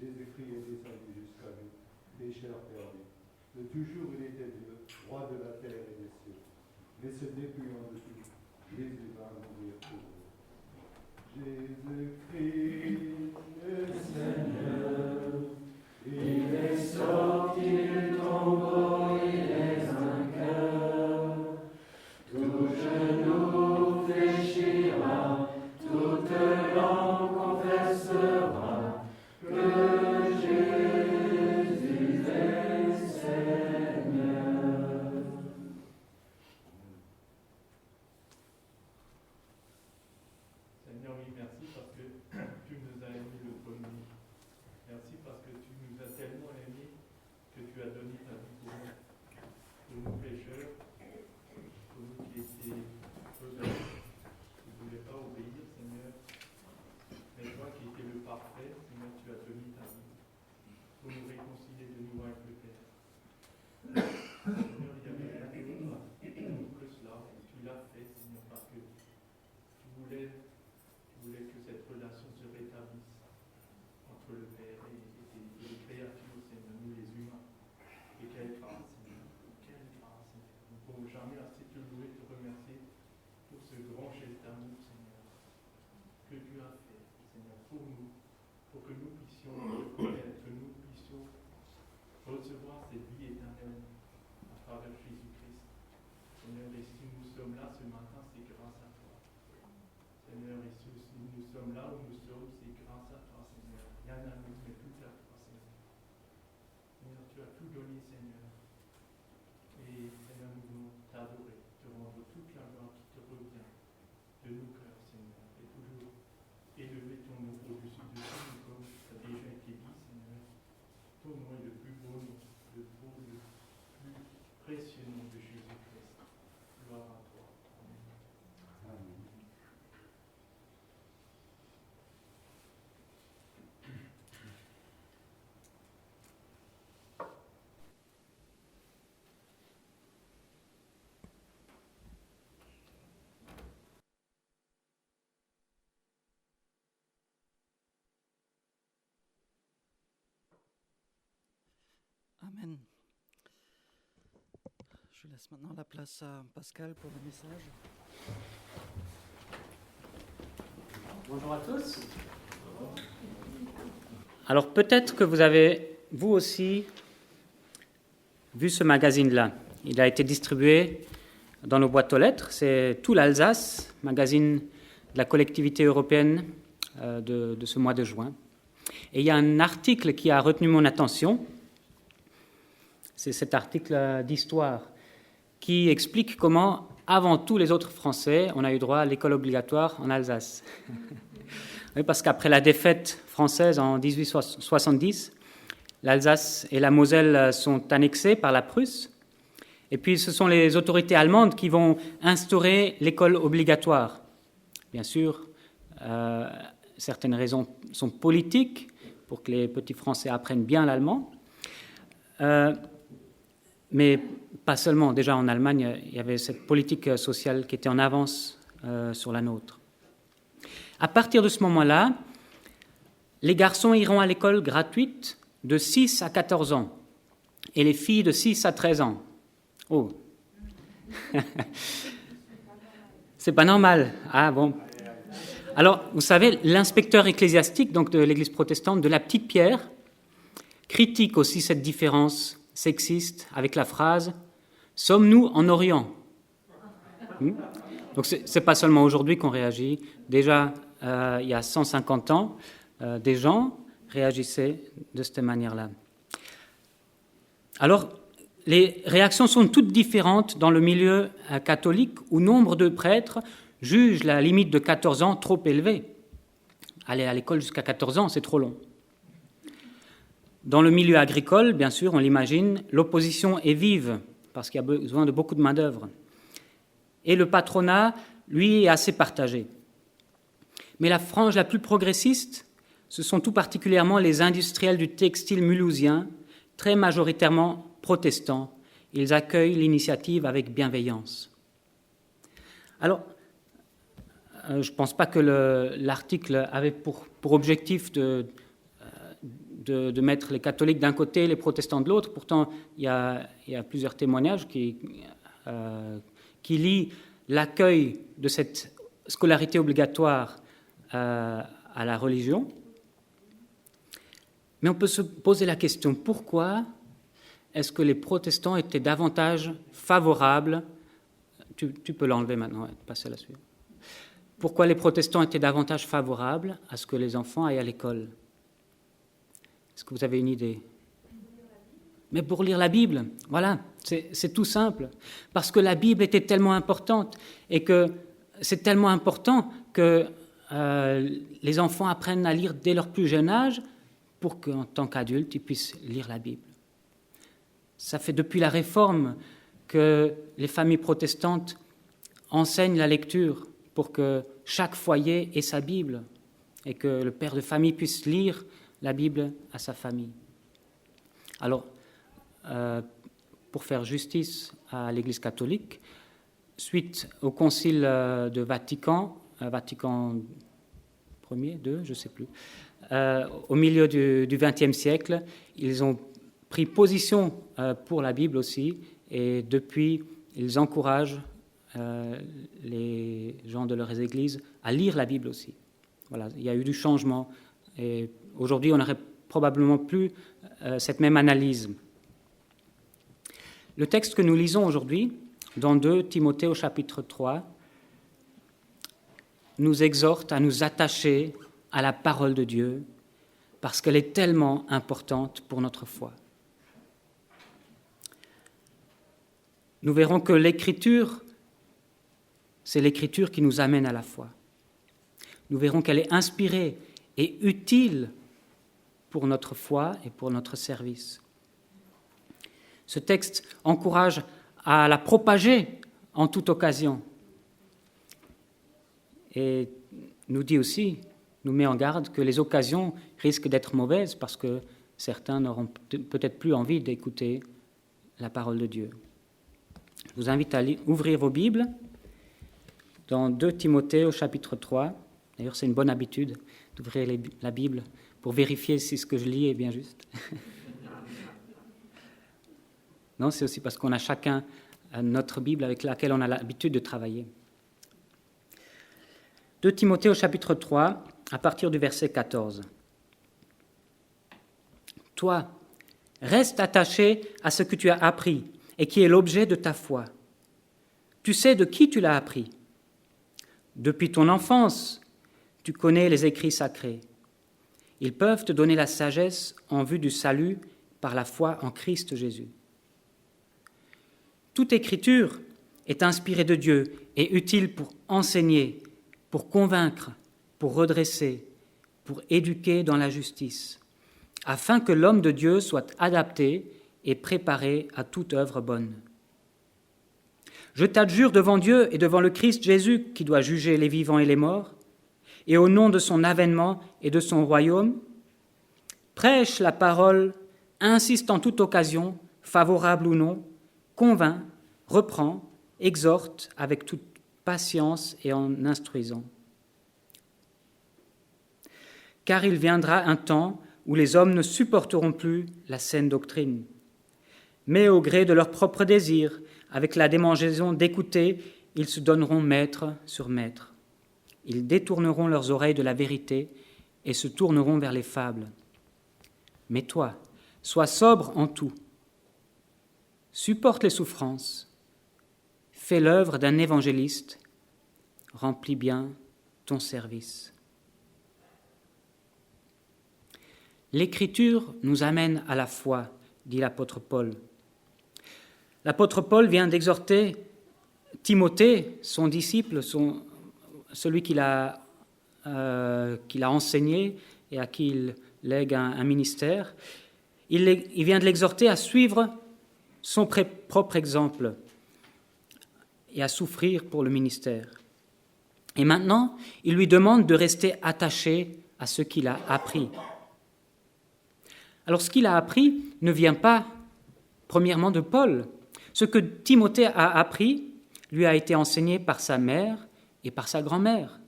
Jésus-Christ est descendu jusqu'à nous, pécheurs perdus. De toujours il était Dieu, roi de la terre et des cieux. Mais ce n'est plus en dessous, Jésus va mourir pour nous. Jésus-Christ, le Seigneur, il est sorti du tombeau, il est un cœur. Tout genou fléchira, toute langue confessera que Jésus est Seigneur. Seigneur, oui, merci parce que tu nous as aimés le premier. Merci parce que tu nous as tellement aimés que tu as donné ta vie pour nous pécheurs, pour nous qui étions rebelles, qui ne voulaient pas obéir, Seigneur. Mais toi qui étais le parfait, Seigneur, tu as donné ta vie pour nous réconcilier de nouveau avec le Père. Seigneur, il n'y avait rien d'autre que cela. Tu l'as fait, Seigneur, parce que tu voulais que cette relation se rétablisse entre le Père et les créatures, Seigneur, nous les humains. Et quelle grâce, Seigneur. Quelle grâce, Seigneur. Nous ne pouvons jamais assez te louer, te remercier pour ce grand geste d'amour, Seigneur, que tu as fait, Seigneur, pour nous, pour que nous puissions te connaître, que nous puissions recevoir cette vie éternelle à travers Jésus-Christ. Seigneur, et si nous sommes là ce matin, c'est grâce à toi. Seigneur, et si nous sommes là où nous sommes, c'est grâce à toi, Seigneur. Rien à nous, mais tout à toi, Seigneur. Seigneur, tu as tout donné, Seigneur. Et Seigneur, nous voulons t'adorer, te rendre toute la gloire qui te revient de nos cœurs, Seigneur. Et toujours élever ton nom au-dessus de tout, comme ça a déjà été dit, Seigneur. Ton nom est le plus beau nom, le plus précieux nom de Jésus-Christ. Gloire à toi. Amen. Amen. Je laisse maintenant la place à Pascal pour le message. Bonjour à tous. Alors peut-être que vous avez, vous aussi, vu ce magazine-là. Il a été distribué dans nos boîtes aux lettres. C'est Tout l'Alsace, magazine de la collectivité européenne de ce mois de juin. Et il y a un article qui a retenu mon attention. C'est cet article d'histoire qui explique comment, avant tous les autres Français, on a eu droit à l'école obligatoire en Alsace. Oui, parce qu'après la défaite française en 1870, l'Alsace et la Moselle sont annexées par la Prusse. Et puis ce sont les autorités allemandes qui vont instaurer l'école obligatoire. Bien sûr, certaines raisons sont politiques, pour que les petits Français apprennent bien l'allemand. Mais pas seulement. Déjà en Allemagne, il y avait cette politique sociale qui était en avance sur la nôtre. À partir de ce moment-là, les garçons iront à l'école gratuite de 6 à 14 ans et les filles de 6 à 13 ans. Oh, c'est pas normal. Ah bon. Alors, vous savez, l'inspecteur ecclésiastique donc de l'Église protestante de la Petite Pierre critique aussi cette différence sexiste avec la phrase « Sommes-nous en Orient ?» Donc, c'est pas seulement aujourd'hui qu'on réagit. Déjà, il y a 150 ans, des gens réagissaient de cette manière-là. Alors, les réactions sont toutes différentes dans le milieu catholique où nombre de prêtres jugent la limite de 14 ans trop élevée. Aller à l'école jusqu'à 14 ans, c'est trop long. Dans le milieu agricole, bien sûr, on l'imagine, l'opposition est vive parce qu'il y a besoin de beaucoup de main-d'œuvre. Et le patronat, lui, est assez partagé. Mais la frange la plus progressiste, ce sont tout particulièrement les industriels du textile mulhousien, très majoritairement protestants. Ils accueillent l'initiative avec bienveillance. Alors, je ne pense pas que l'article avait pour objectif de mettre les catholiques d'un côté et les protestants de l'autre. Pourtant, il y a plusieurs témoignages qui lient l'accueil de cette scolarité obligatoire à la religion. Mais on peut se poser la question, pourquoi est-ce que les protestants étaient davantage favorables? Tu peux l'enlever maintenant, passer à la suite. Pourquoi les protestants étaient davantage favorables à ce que les enfants aillent à l'école? Est-ce que vous avez une idée? Mais pour lire la Bible, voilà, c'est tout simple. Parce que la Bible était tellement importante et que c'est tellement important que les enfants apprennent à lire dès leur plus jeune âge pour qu'en tant qu'adultes, ils puissent lire la Bible. Ça fait depuis la Réforme que les familles protestantes enseignent la lecture pour que chaque foyer ait sa Bible et que le père de famille puisse lire la Bible à sa famille. Alors, pour faire justice à l'Église catholique, suite au concile de Vatican Ier, II, je ne sais plus, au milieu du XXe siècle, ils ont pris position pour la Bible aussi, et depuis, ils encouragent les gens de leurs églises à lire la Bible aussi. Voilà, il y a eu du changement, et aujourd'hui, on n'aurait probablement plus cette même analyse. Le texte que nous lisons aujourd'hui, dans 2 Timothée au chapitre 3, nous exhorte à nous attacher à la parole de Dieu parce qu'elle est tellement importante pour notre foi. Nous verrons que l'Écriture, c'est l'Écriture qui nous amène à la foi. Nous verrons qu'elle est inspirée et utile pour notre foi et pour notre service. Ce texte encourage à la propager en toute occasion. Et nous dit aussi, nous met en garde que les occasions risquent d'être mauvaises parce que certains n'auront peut-être plus envie d'écouter la parole de Dieu. Je vous invite à ouvrir vos Bibles dans 2 Timothée au chapitre 3. D'ailleurs, c'est une bonne habitude d'ouvrir la Bible pour vérifier si ce que je lis est bien juste. Non, c'est aussi parce qu'on a chacun notre Bible avec laquelle on a l'habitude de travailler. 2 Timothée au chapitre 3, à partir du verset 14. Toi, reste attaché à ce que tu as appris et qui est l'objet de ta foi. Tu sais de qui tu l'as appris. Depuis ton enfance, tu connais les écrits sacrés. Ils peuvent te donner la sagesse en vue du salut par la foi en Christ Jésus. Toute écriture est inspirée de Dieu et utile pour enseigner, pour convaincre, pour redresser, pour éduquer dans la justice, afin que l'homme de Dieu soit adapté et préparé à toute œuvre bonne. Je t'adjure devant Dieu et devant le Christ Jésus qui doit juger les vivants et les morts, et au nom de son avènement et de son royaume, prêche la parole, insiste en toute occasion, favorable ou non, convainc, reprend, exhorte avec toute patience et en instruisant. Car il viendra un temps où les hommes ne supporteront plus la saine doctrine, mais au gré de leurs propres désirs, avec la démangeaison d'écouter, ils se donneront maître sur maître. Ils détourneront leurs oreilles de la vérité et se tourneront vers les fables. Mais toi, sois sobre en tout. Supporte les souffrances. Fais l'œuvre d'un évangéliste. Remplis bien ton service. L'Écriture nous amène à la foi, dit l'apôtre Paul. L'apôtre Paul vient d'exhorter Timothée, son disciple, celui qu'il a enseigné et à qui il lègue un ministère. Il vient de l'exhorter à suivre son propre exemple et à souffrir pour le ministère. Et maintenant, il lui demande de rester attaché à ce qu'il a appris. Alors, ce qu'il a appris ne vient pas, premièrement, de Paul. Ce que Timothée a appris lui a été enseigné par sa mère et par sa grand-mère.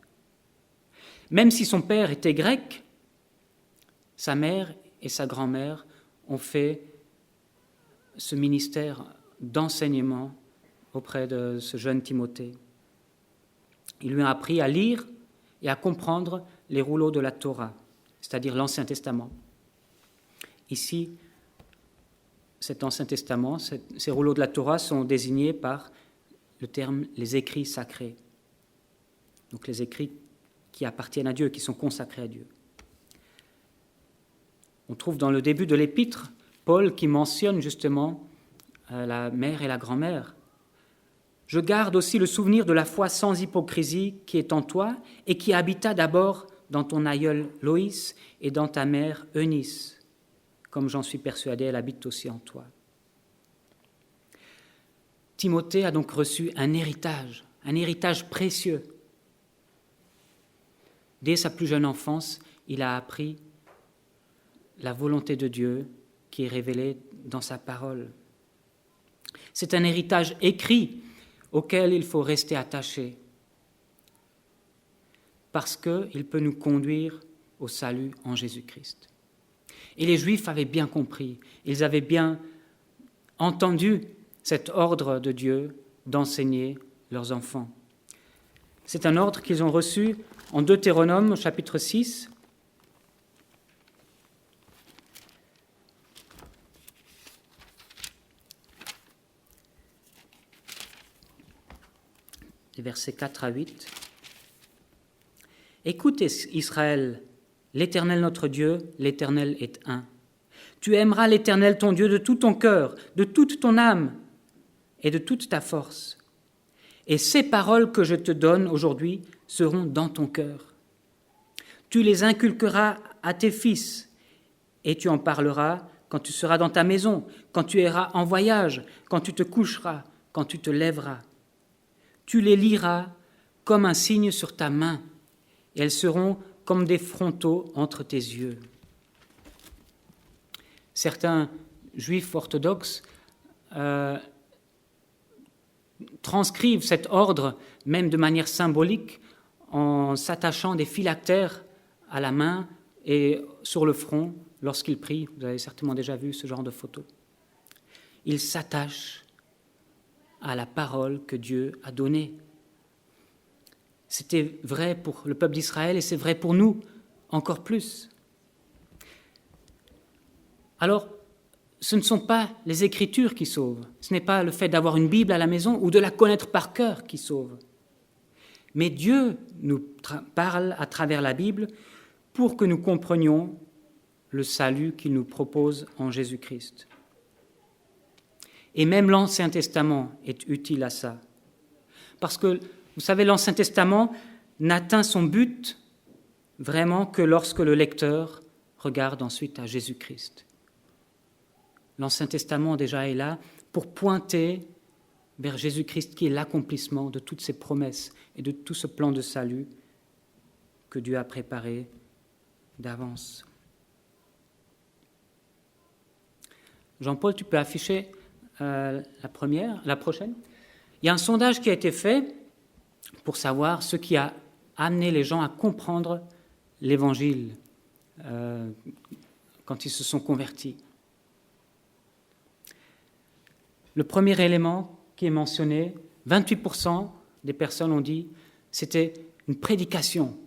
Même si son père était grec, sa mère et sa grand-mère ont fait ce ministère d'enseignement auprès de ce jeune Timothée. Ils lui ont appris à lire et à comprendre les rouleaux de la Torah, c'est-à-dire l'Ancien Testament. Ici, cet Ancien Testament, ces rouleaux de la Torah sont désignés par le terme « les écrits sacrés ». Donc les écrits qui appartiennent à Dieu, qui sont consacrés à Dieu. On trouve dans le début de l'épître Paul qui mentionne justement la mère et la grand-mère. « Je garde aussi le souvenir de la foi sans hypocrisie qui est en toi et qui habita d'abord dans ton aïeul Loïs et dans ta mère Eunice. Comme j'en suis persuadé, elle habite aussi en toi. » Timothée a donc reçu un héritage précieux. Dès sa plus jeune enfance, il a appris la volonté de Dieu qui est révélée dans sa parole. C'est un héritage écrit auquel il faut rester attaché parce qu'il peut nous conduire au salut en Jésus-Christ. Et les Juifs avaient bien compris, ils avaient bien entendu cet ordre de Dieu d'enseigner leurs enfants. C'est un ordre qu'ils ont reçu en Deutéronome, chapitre 6. Les versets 4 à 8. « Écoute, Israël, l'Éternel notre Dieu, l'Éternel est un. Tu aimeras l'Éternel ton Dieu de tout ton cœur, de toute ton âme et de toute ta force. Et ces paroles que je te donne aujourd'hui seront dans ton cœur. Tu les inculqueras à tes fils et tu en parleras quand tu seras dans ta maison, quand tu iras en voyage, quand tu te coucheras, quand tu te lèveras. Tu les liras comme un signe sur ta main et elles seront comme des frontaux entre tes yeux. » Certains juifs orthodoxes transcrivent cet ordre, même de manière symbolique, en s'attachant des phylactères à la main et sur le front lorsqu'ils prient. Vous avez certainement déjà vu ce genre de photo. Ils s'attachent à la parole que Dieu a donnée. C'était vrai pour le peuple d'Israël et c'est vrai pour nous encore plus. Alors, ce ne sont pas les Écritures qui sauvent, ce n'est pas le fait d'avoir une Bible à la maison ou de la connaître par cœur qui sauve. Mais Dieu nous parle à travers la Bible pour que nous comprenions le salut qu'il nous propose en Jésus-Christ. Et même l'Ancien Testament est utile à ça. Parce que, vous savez, l'Ancien Testament n'atteint son but vraiment que lorsque le lecteur regarde ensuite à Jésus-Christ. L'Ancien Testament déjà est là pour pointer vers Jésus-Christ qui est l'accomplissement de toutes ces promesses et de tout ce plan de salut que Dieu a préparé d'avance. Jean-Paul, tu peux afficher la prochaine. Il y a un sondage qui a été fait pour savoir ce qui a amené les gens à comprendre l'Évangile quand ils se sont convertis. Le premier élément qui est mentionné, 28% des personnes ont dit, c'était une prédication.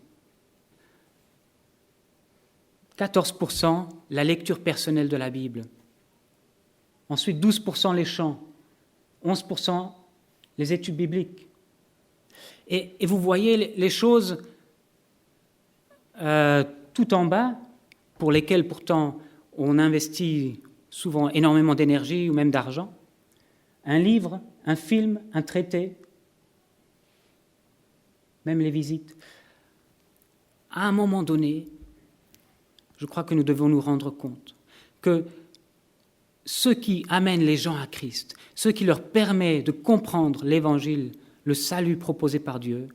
14% la lecture personnelle de la Bible. Ensuite, 12% les chants. 11% les études bibliques. Et vous voyez les choses tout en bas, pour lesquelles pourtant on investit souvent énormément d'énergie ou même d'argent. Un livre, un film, un traité, même les visites. À un moment donné, je crois que nous devons nous rendre compte que ce qui amène les gens à Christ, ce qui leur permet de comprendre l'Évangile, le salut proposé par Dieu,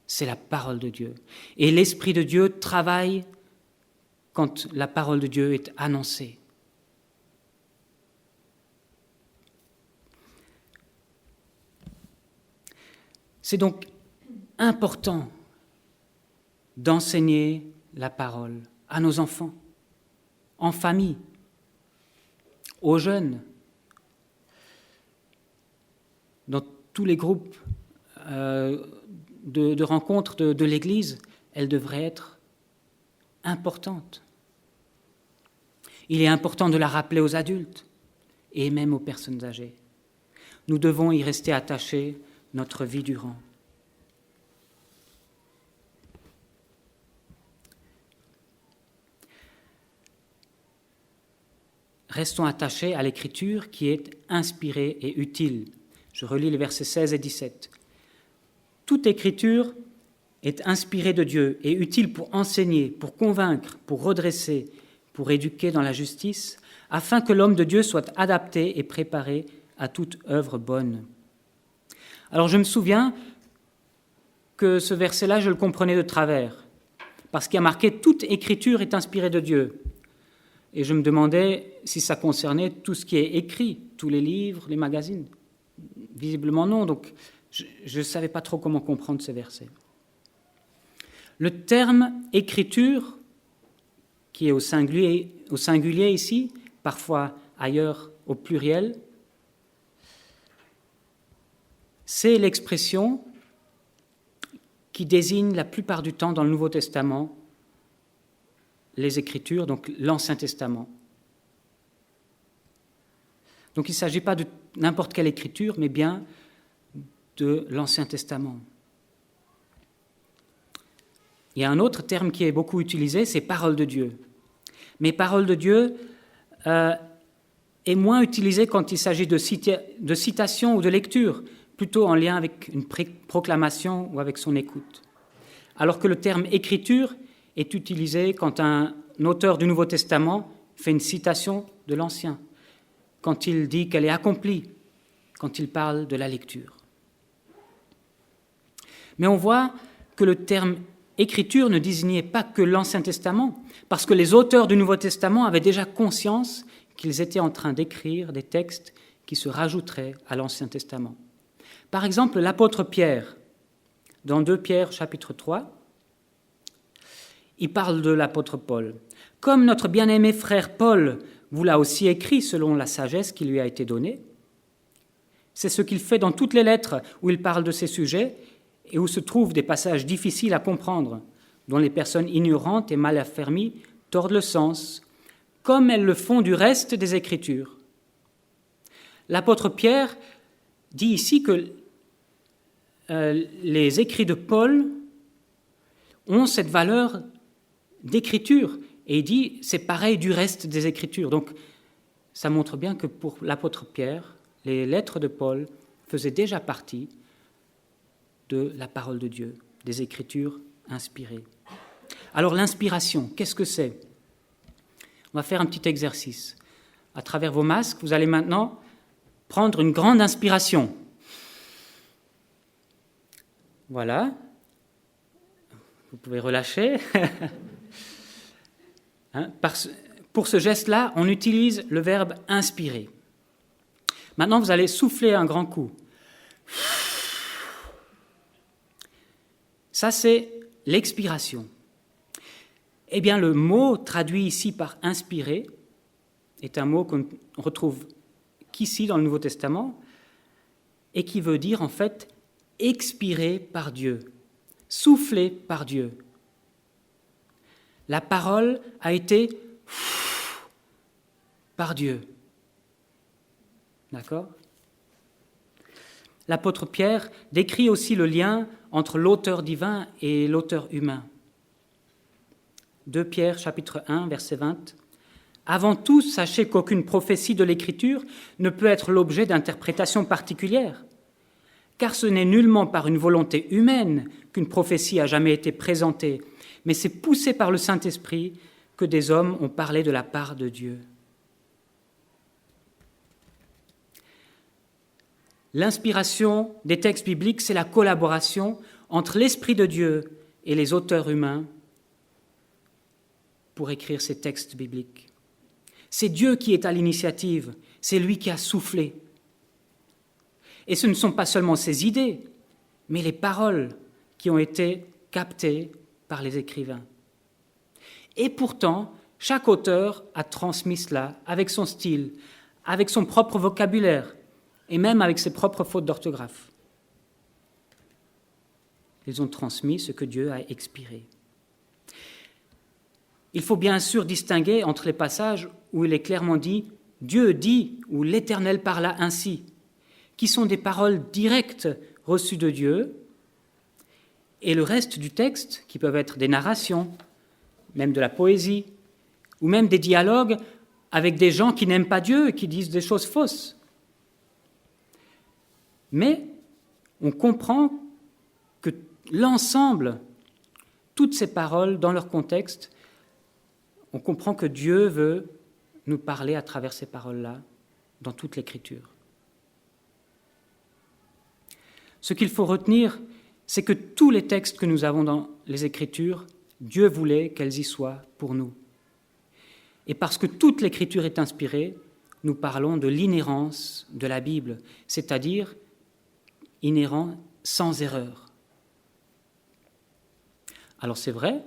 c'est la parole de Dieu. Et l'Esprit de Dieu travaille quand la parole de Dieu est annoncée. C'est donc important d'enseigner la parole à nos enfants, en famille, aux jeunes, dans tous les groupes de rencontres de l'Église, elles devraient être importantes. Il est important de la rappeler aux adultes et même aux personnes âgées. Nous devons y rester attachés notre vie durant. Restons attachés à l'Écriture qui est inspirée et utile. Je relis les versets 16 et 17. Toute Écriture est inspirée de Dieu et utile pour enseigner, pour convaincre, pour redresser, pour éduquer dans la justice, afin que l'homme de Dieu soit adapté et préparé à toute œuvre bonne. Alors je me souviens que ce verset-là, je le comprenais de travers, parce qu'il y a marqué « Toute Écriture est inspirée de Dieu ». Et je me demandais si ça concernait tout ce qui est écrit, tous les livres, les magazines. Visiblement non, donc je ne savais pas trop comment comprendre ces versets. Le terme « écriture », qui est au singulier ici, parfois ailleurs au pluriel, c'est l'expression qui désigne la plupart du temps dans le Nouveau Testament les Écritures, donc l'Ancien Testament. Donc il ne s'agit pas de n'importe quelle écriture, mais bien de l'Ancien Testament. Il y a un autre terme qui est beaucoup utilisé, c'est « parole de Dieu ». Mais « parole de Dieu » est moins utilisé quand il s'agit de citation ou de lecture, plutôt en lien avec une proclamation ou avec son écoute. Alors que le terme « écriture » est utilisé quand un auteur du Nouveau Testament fait une citation de l'Ancien, quand il dit qu'elle est accomplie, quand il parle de la lecture. Mais on voit que le terme « écriture » ne désignait pas que l'Ancien Testament, parce que les auteurs du Nouveau Testament avaient déjà conscience qu'ils étaient en train d'écrire des textes qui se rajouteraient à l'Ancien Testament. Par exemple, l'apôtre Pierre, dans 2 Pierre chapitre 3, il parle de l'apôtre Paul. « Comme notre bien-aimé frère Paul vous l'a aussi écrit selon la sagesse qui lui a été donnée, C'est ce qu'il fait dans toutes les lettres où il parle de ces sujets et où se trouvent des passages difficiles à comprendre, dont les personnes ignorantes et mal affermies tordent le sens, comme elles le font du reste des Écritures. L'apôtre Pierre dit ici que les écrits de Paul ont cette valeur d'écriture, et il dit c'est pareil du reste des Écritures. Donc ça montre bien que pour l'apôtre Pierre, les lettres de Paul faisaient déjà partie de la parole de Dieu, des Écritures inspirées. Alors l'inspiration, qu'est-ce que c'est ? On va faire un petit exercice. À travers vos masques, vous allez maintenant prendre une grande inspiration. Voilà. Vous pouvez relâcher. Pour ce geste-là, on utilise le verbe inspirer. Maintenant, vous allez souffler un grand coup. Ça, c'est l'expiration. Eh bien, le mot traduit ici par inspirer est un mot qu'on retrouve qu'ici dans le Nouveau Testament et qui veut dire en fait expirer par Dieu, souffler par Dieu. La parole a été par Dieu. D'accord ? L'apôtre Pierre décrit aussi le lien entre l'auteur divin et l'auteur humain. 2 Pierre, chapitre 1, verset 20. « Avant tout, sachez qu'aucune prophétie de l'Écriture ne peut être l'objet d'interprétations particulières, car ce n'est nullement par une volonté humaine qu'une prophétie a jamais été présentée, mais c'est poussé par le Saint-Esprit que des hommes ont parlé de la part de Dieu. » L'inspiration des textes bibliques, c'est la collaboration entre l'Esprit de Dieu et les auteurs humains pour écrire ces textes bibliques. C'est Dieu qui est à l'initiative, c'est lui qui a soufflé. Et ce ne sont pas seulement ses idées, mais les paroles qui ont été captées par les écrivains. Et pourtant, chaque auteur a transmis cela avec son style, avec son propre vocabulaire, et même avec ses propres fautes d'orthographe. Ils ont transmis ce que Dieu a expiré. Il faut bien sûr distinguer entre les passages où il est clairement dit « Dieu dit » ou « l'Éternel parla ainsi », qui sont des paroles directes reçues de Dieu, et le reste du texte, qui peuvent être des narrations, même de la poésie, ou même des dialogues avec des gens qui n'aiment pas Dieu et qui disent des choses fausses. Mais on comprend que l'ensemble, toutes ces paroles dans leur contexte, on comprend que Dieu veut nous parler à travers ces paroles-là dans toute l'Écriture. Ce qu'il faut retenir, c'est que tous les textes que nous avons dans les Écritures, Dieu voulait qu'elles y soient pour nous. Et parce que toute l'Écriture est inspirée, nous parlons de l'inhérence de la Bible, c'est-à-dire inhérent sans erreur. Alors c'est vrai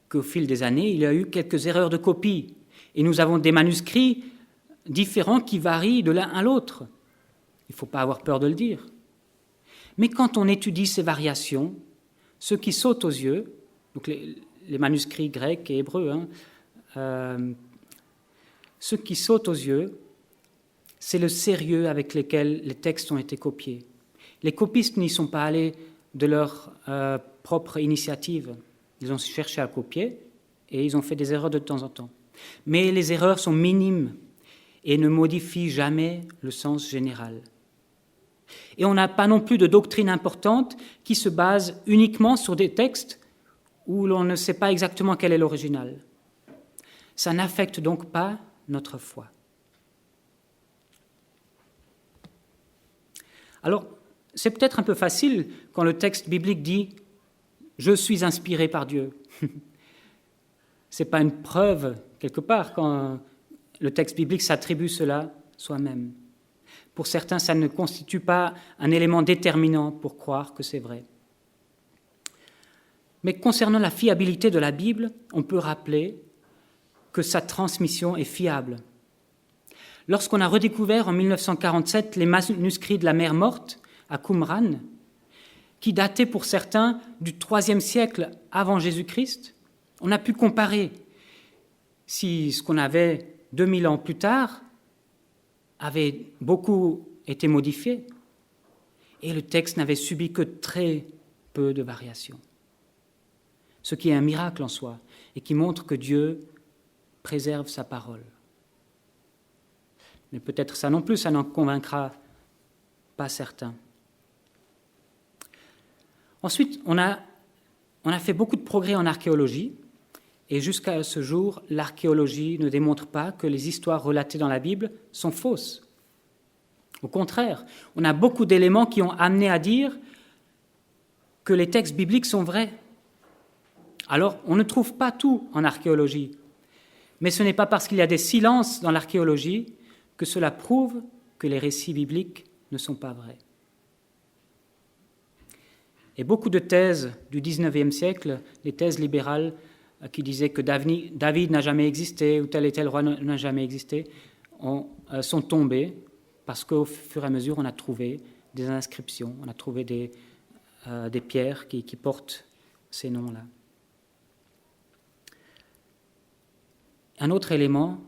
qu'au fil des années, il y a eu quelques erreurs de copie, et nous avons des manuscrits différents qui varient de l'un à l'autre. Il ne faut pas avoir peur de le dire. Mais quand on étudie ces variations, ce qui saute aux yeux, donc les manuscrits grecs et hébreux, ce qui saute aux yeux, c'est le sérieux avec lequel les textes ont été copiés. Les copistes n'y sont pas allés de leur propre initiative. Ils ont cherché à copier et ils ont fait des erreurs de temps en temps. Mais les erreurs sont minimes et ne modifient jamais le sens général. Et on n'a pas non plus de doctrine importante qui se base uniquement sur des textes où l'on ne sait pas exactement quel est l'original. Ça n'affecte donc pas notre foi. Alors, c'est peut-être un peu facile quand le texte biblique dit « Je suis inspiré par Dieu ». Ce n'est pas une preuve, quelque part, quand le texte biblique s'attribue cela soi-même. Pour certains, ça ne constitue pas un élément déterminant pour croire que c'est vrai. Mais concernant la fiabilité de la Bible, on peut rappeler que sa transmission est fiable. Lorsqu'on a redécouvert en 1947 les manuscrits de la mer morte à Qumran, qui dataient pour certains du IIIe siècle avant Jésus-Christ, on a pu comparer si ce qu'on avait 2000 ans plus tard avait beaucoup été modifié et le texte n'avait subi que très peu de variations. Ce qui est un miracle en soi et qui montre que Dieu préserve sa parole. Mais peut-être ça non plus, ça n'en convaincra pas certains. Ensuite, on a fait beaucoup de progrès en archéologie, et jusqu'à ce jour, l'archéologie ne démontre pas que les histoires relatées dans la Bible sont fausses. Au contraire, on a beaucoup d'éléments qui ont amené à dire que les textes bibliques sont vrais. Alors, on ne trouve pas tout en archéologie, mais ce n'est pas parce qu'il y a des silences dans l'archéologie que cela prouve que les récits bibliques ne sont pas vrais. Et beaucoup de thèses du XIXe siècle, les thèses libérales qui disaient que David n'a jamais existé ou tel roi n'a jamais existé, sont tombées parce qu'au fur et à mesure, on a trouvé des inscriptions, on a trouvé des pierres qui portent ces noms-là. Un autre élément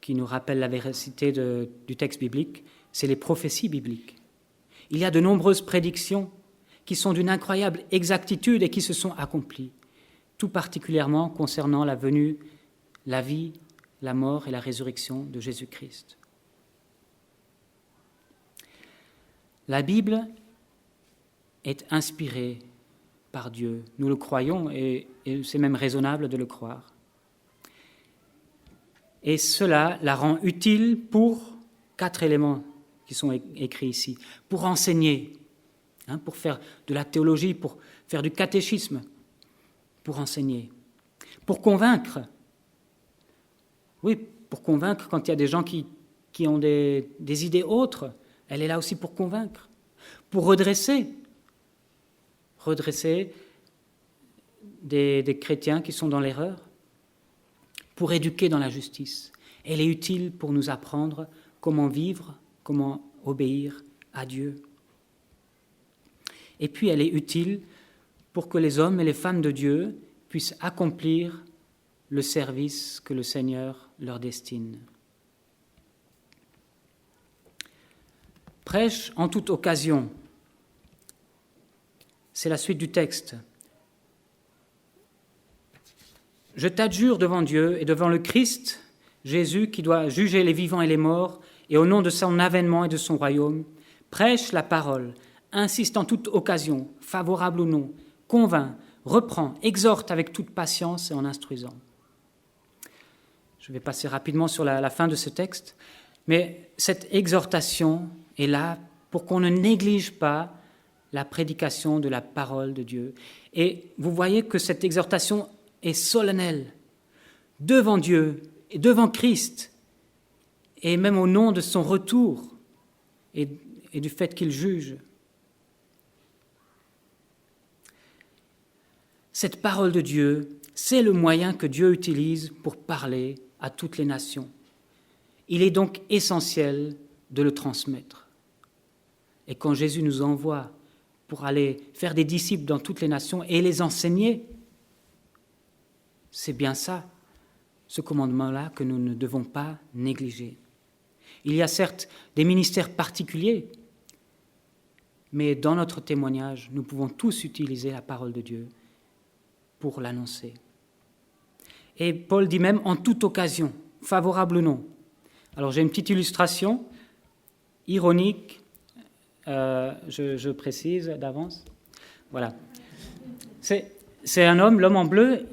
qui nous rappelle la véracité du texte biblique, c'est les prophéties bibliques. Il y a de nombreuses prédictions qui sont d'une incroyable exactitude et qui se sont accomplies, tout particulièrement concernant la venue, la vie, la mort et la résurrection de Jésus-Christ. La Bible est inspirée par Dieu. Nous le croyons et c'est même raisonnable de le croire. Et cela la rend utile pour 4 éléments qui sont écrits ici. Pour enseigner, pour faire de la théologie, pour faire du catéchisme, pour enseigner. Pour convaincre. Oui, pour convaincre quand il y a des gens qui ont des idées autres. Elle est là aussi pour convaincre. Pour redresser des chrétiens qui sont dans l'erreur. Pour éduquer dans la justice. Elle est utile pour nous apprendre comment vivre, comment obéir à Dieu. Et puis elle est utile pour que les hommes et les femmes de Dieu puissent accomplir le service que le Seigneur leur destine. Prêche en toute occasion. C'est la suite du texte. Je t'adjure devant Dieu et devant le Christ, Jésus, qui doit juger les vivants et les morts, et au nom de son avènement et de son royaume, prêche la parole, insiste en toute occasion, favorable ou non, convainc, reprend, exhorte avec toute patience et en instruisant. Je vais passer rapidement sur la fin de ce texte, mais cette exhortation est là pour qu'on ne néglige pas la prédication de la parole de Dieu. Et vous voyez que cette exhortation est solennelle, devant Dieu et devant Christ, et même au nom de son retour et du fait qu'il juge. Cette parole de Dieu, c'est le moyen que Dieu utilise pour parler à toutes les nations. Il est donc essentiel de le transmettre. Et quand Jésus nous envoie pour aller faire des disciples dans toutes les nations et les enseigner, c'est bien ça, ce commandement-là que nous ne devons pas négliger. Il y a certes des ministères particuliers, mais dans notre témoignage, nous pouvons tous utiliser la parole de Dieu pour l'annoncer. Et Paul dit même en toute occasion, favorable ou non. Alors j'ai une petite illustration ironique, je précise d'avance. Voilà. C'est un homme, l'homme en bleu,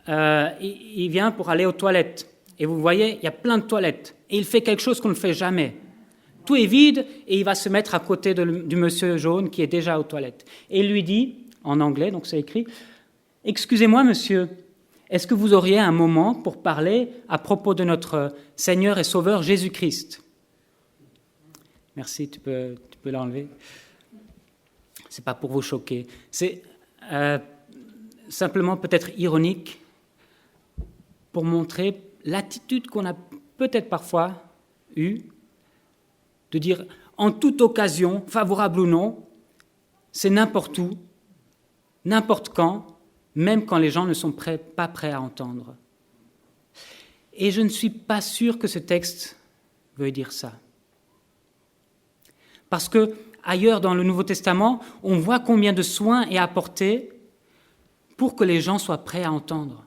il vient pour aller aux toilettes. Et vous voyez, il y a plein de toilettes. Et il fait quelque chose qu'on ne fait jamais. Tout est vide et il va se mettre à côté du monsieur jaune qui est déjà aux toilettes. Et il lui dit, en anglais, donc c'est écrit, « Excusez-moi, monsieur, est-ce que vous auriez un moment pour parler à propos de notre Seigneur et Sauveur Jésus-Christ ?» Merci, tu peux l'enlever. C'est pas pour vous choquer. C'est simplement peut-être ironique pour montrer l'attitude qu'on a peut-être parfois eu, de dire en toute occasion, favorable ou non, c'est n'importe où, n'importe quand, même quand les gens ne sont pas prêts à entendre. Et je ne suis pas sûr que ce texte veuille dire ça. Parce que ailleurs dans le Nouveau Testament, on voit combien de soin est apporté pour que les gens soient prêts à entendre,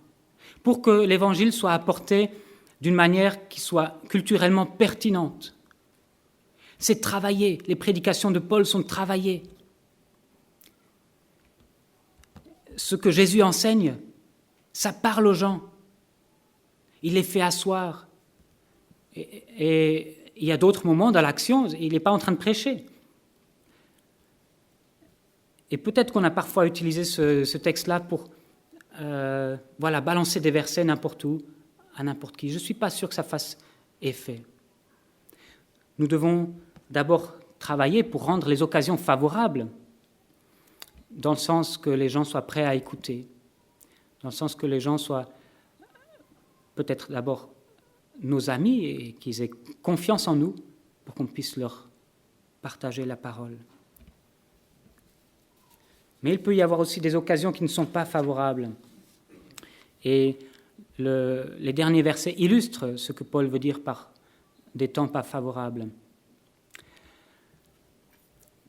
pour que l'Évangile soit apporté d'une manière qui soit culturellement pertinente. C'est travaillé, les prédications de Paul sont travaillées. Ce que Jésus enseigne, ça parle aux gens. Il les fait asseoir. Et il y a d'autres moments dans l'action, il n'est pas en train de prêcher. Et peut-être qu'on a parfois utilisé ce texte-là pour balancer des versets n'importe où, à n'importe qui. Je ne suis pas sûr que ça fasse effet. Nous devons d'abord travailler pour rendre les occasions favorables, dans le sens que les gens soient prêts à écouter, dans le sens que les gens soient peut-être d'abord nos amis et qu'ils aient confiance en nous pour qu'on puisse leur partager la parole. Mais il peut y avoir aussi des occasions qui ne sont pas favorables. Et les derniers versets illustrent ce que Paul veut dire par des temps pas favorables.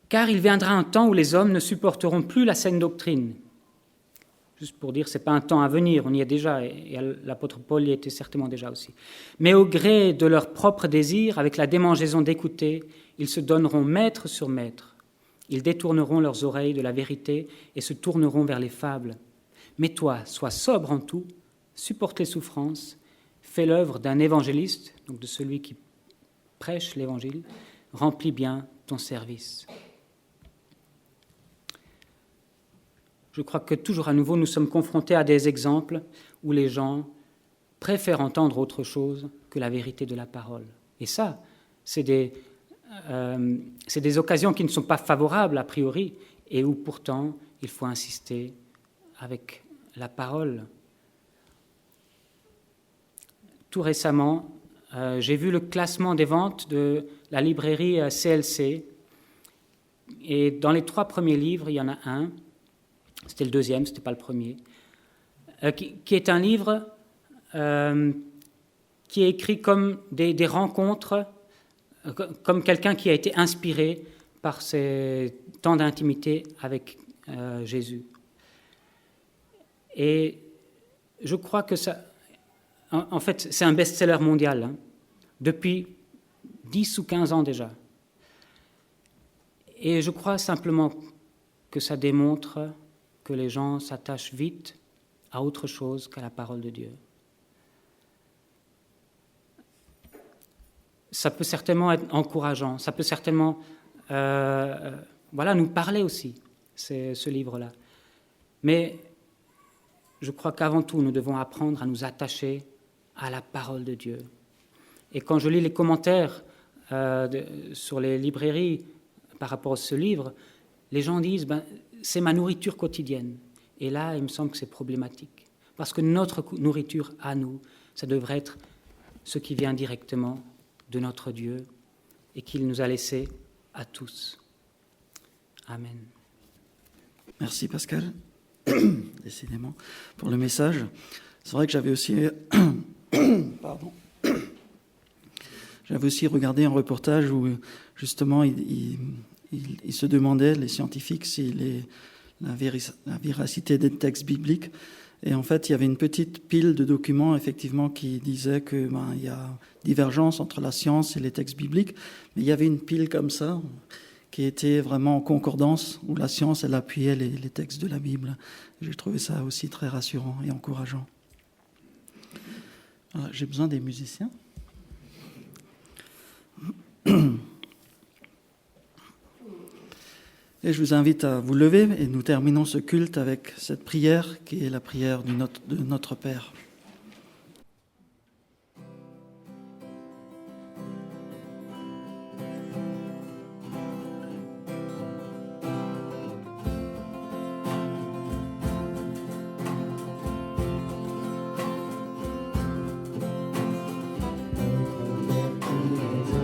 Car il viendra un temps où les hommes ne supporteront plus la saine doctrine. Juste pour dire, ce n'est pas un temps à venir, on y est déjà, et l'apôtre Paul y était certainement déjà aussi. Mais au gré de leur propre désir, avec la démangeaison d'écouter, ils se donneront maître sur maître. Ils détourneront leurs oreilles de la vérité et se tourneront vers les fables. Mais toi, sois sobre en tout, supporte les souffrances, fais l'œuvre d'un évangéliste, donc de celui qui prêche l'évangile, remplis bien ton service. Je crois que toujours à nouveau, nous sommes confrontés à des exemples où les gens préfèrent entendre autre chose que la vérité de la parole. Et ça, c'est des occasions qui ne sont pas favorables a priori et où pourtant il faut insister avec la parole. Tout récemment, j'ai vu le classement des ventes de la librairie CLC et dans les 3 premiers livres, il y en a un. C'était le deuxième, ce n'était pas le premier, qui est un livre qui est écrit comme des rencontres, comme quelqu'un qui a été inspiré par ses temps d'intimité avec Jésus. Et je crois que ça, en fait, c'est un best-seller mondial, hein, depuis 10 ou 15 ans déjà. Et je crois simplement que ça démontre que les gens s'attachent vite à autre chose qu'à la parole de Dieu. Ça peut certainement être encourageant, ça peut certainement nous parler aussi, ce livre-là. Mais je crois qu'avant tout, nous devons apprendre à nous attacher à la parole de Dieu. Et quand je lis les commentaires sur les librairies par rapport à ce livre, les gens disent c'est ma nourriture quotidienne. Et là, il me semble que c'est problématique. Parce que notre nourriture à nous, ça devrait être ce qui vient directement de notre Dieu et qu'il nous a laissé à tous. Amen. Merci Pascal, décidément, pour le message. C'est vrai que j'avais aussi, j'avais aussi regardé un reportage où justement ils se demandaient, les scientifiques, si la véracité des textes bibliques. Et en fait, il y avait une petite pile de documents, effectivement, qui disaient que il y a divergence entre la science et les textes bibliques. Mais il y avait une pile comme ça, qui était vraiment en concordance, où la science, elle appuyait les textes de la Bible. J'ai trouvé ça aussi très rassurant et encourageant. Voilà, j'ai besoin des musiciens. Et je vous invite à vous lever et nous terminons ce culte avec cette prière qui est la prière de notre Père. Notre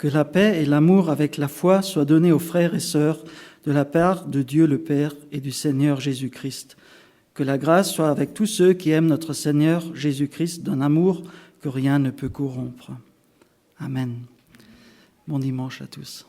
Que la paix et l'amour avec la foi soient donnés aux frères et sœurs de la part de Dieu le Père et du Seigneur Jésus-Christ. Que la grâce soit avec tous ceux qui aiment notre Seigneur Jésus-Christ d'un amour que rien ne peut corrompre. Amen. Bon dimanche à tous.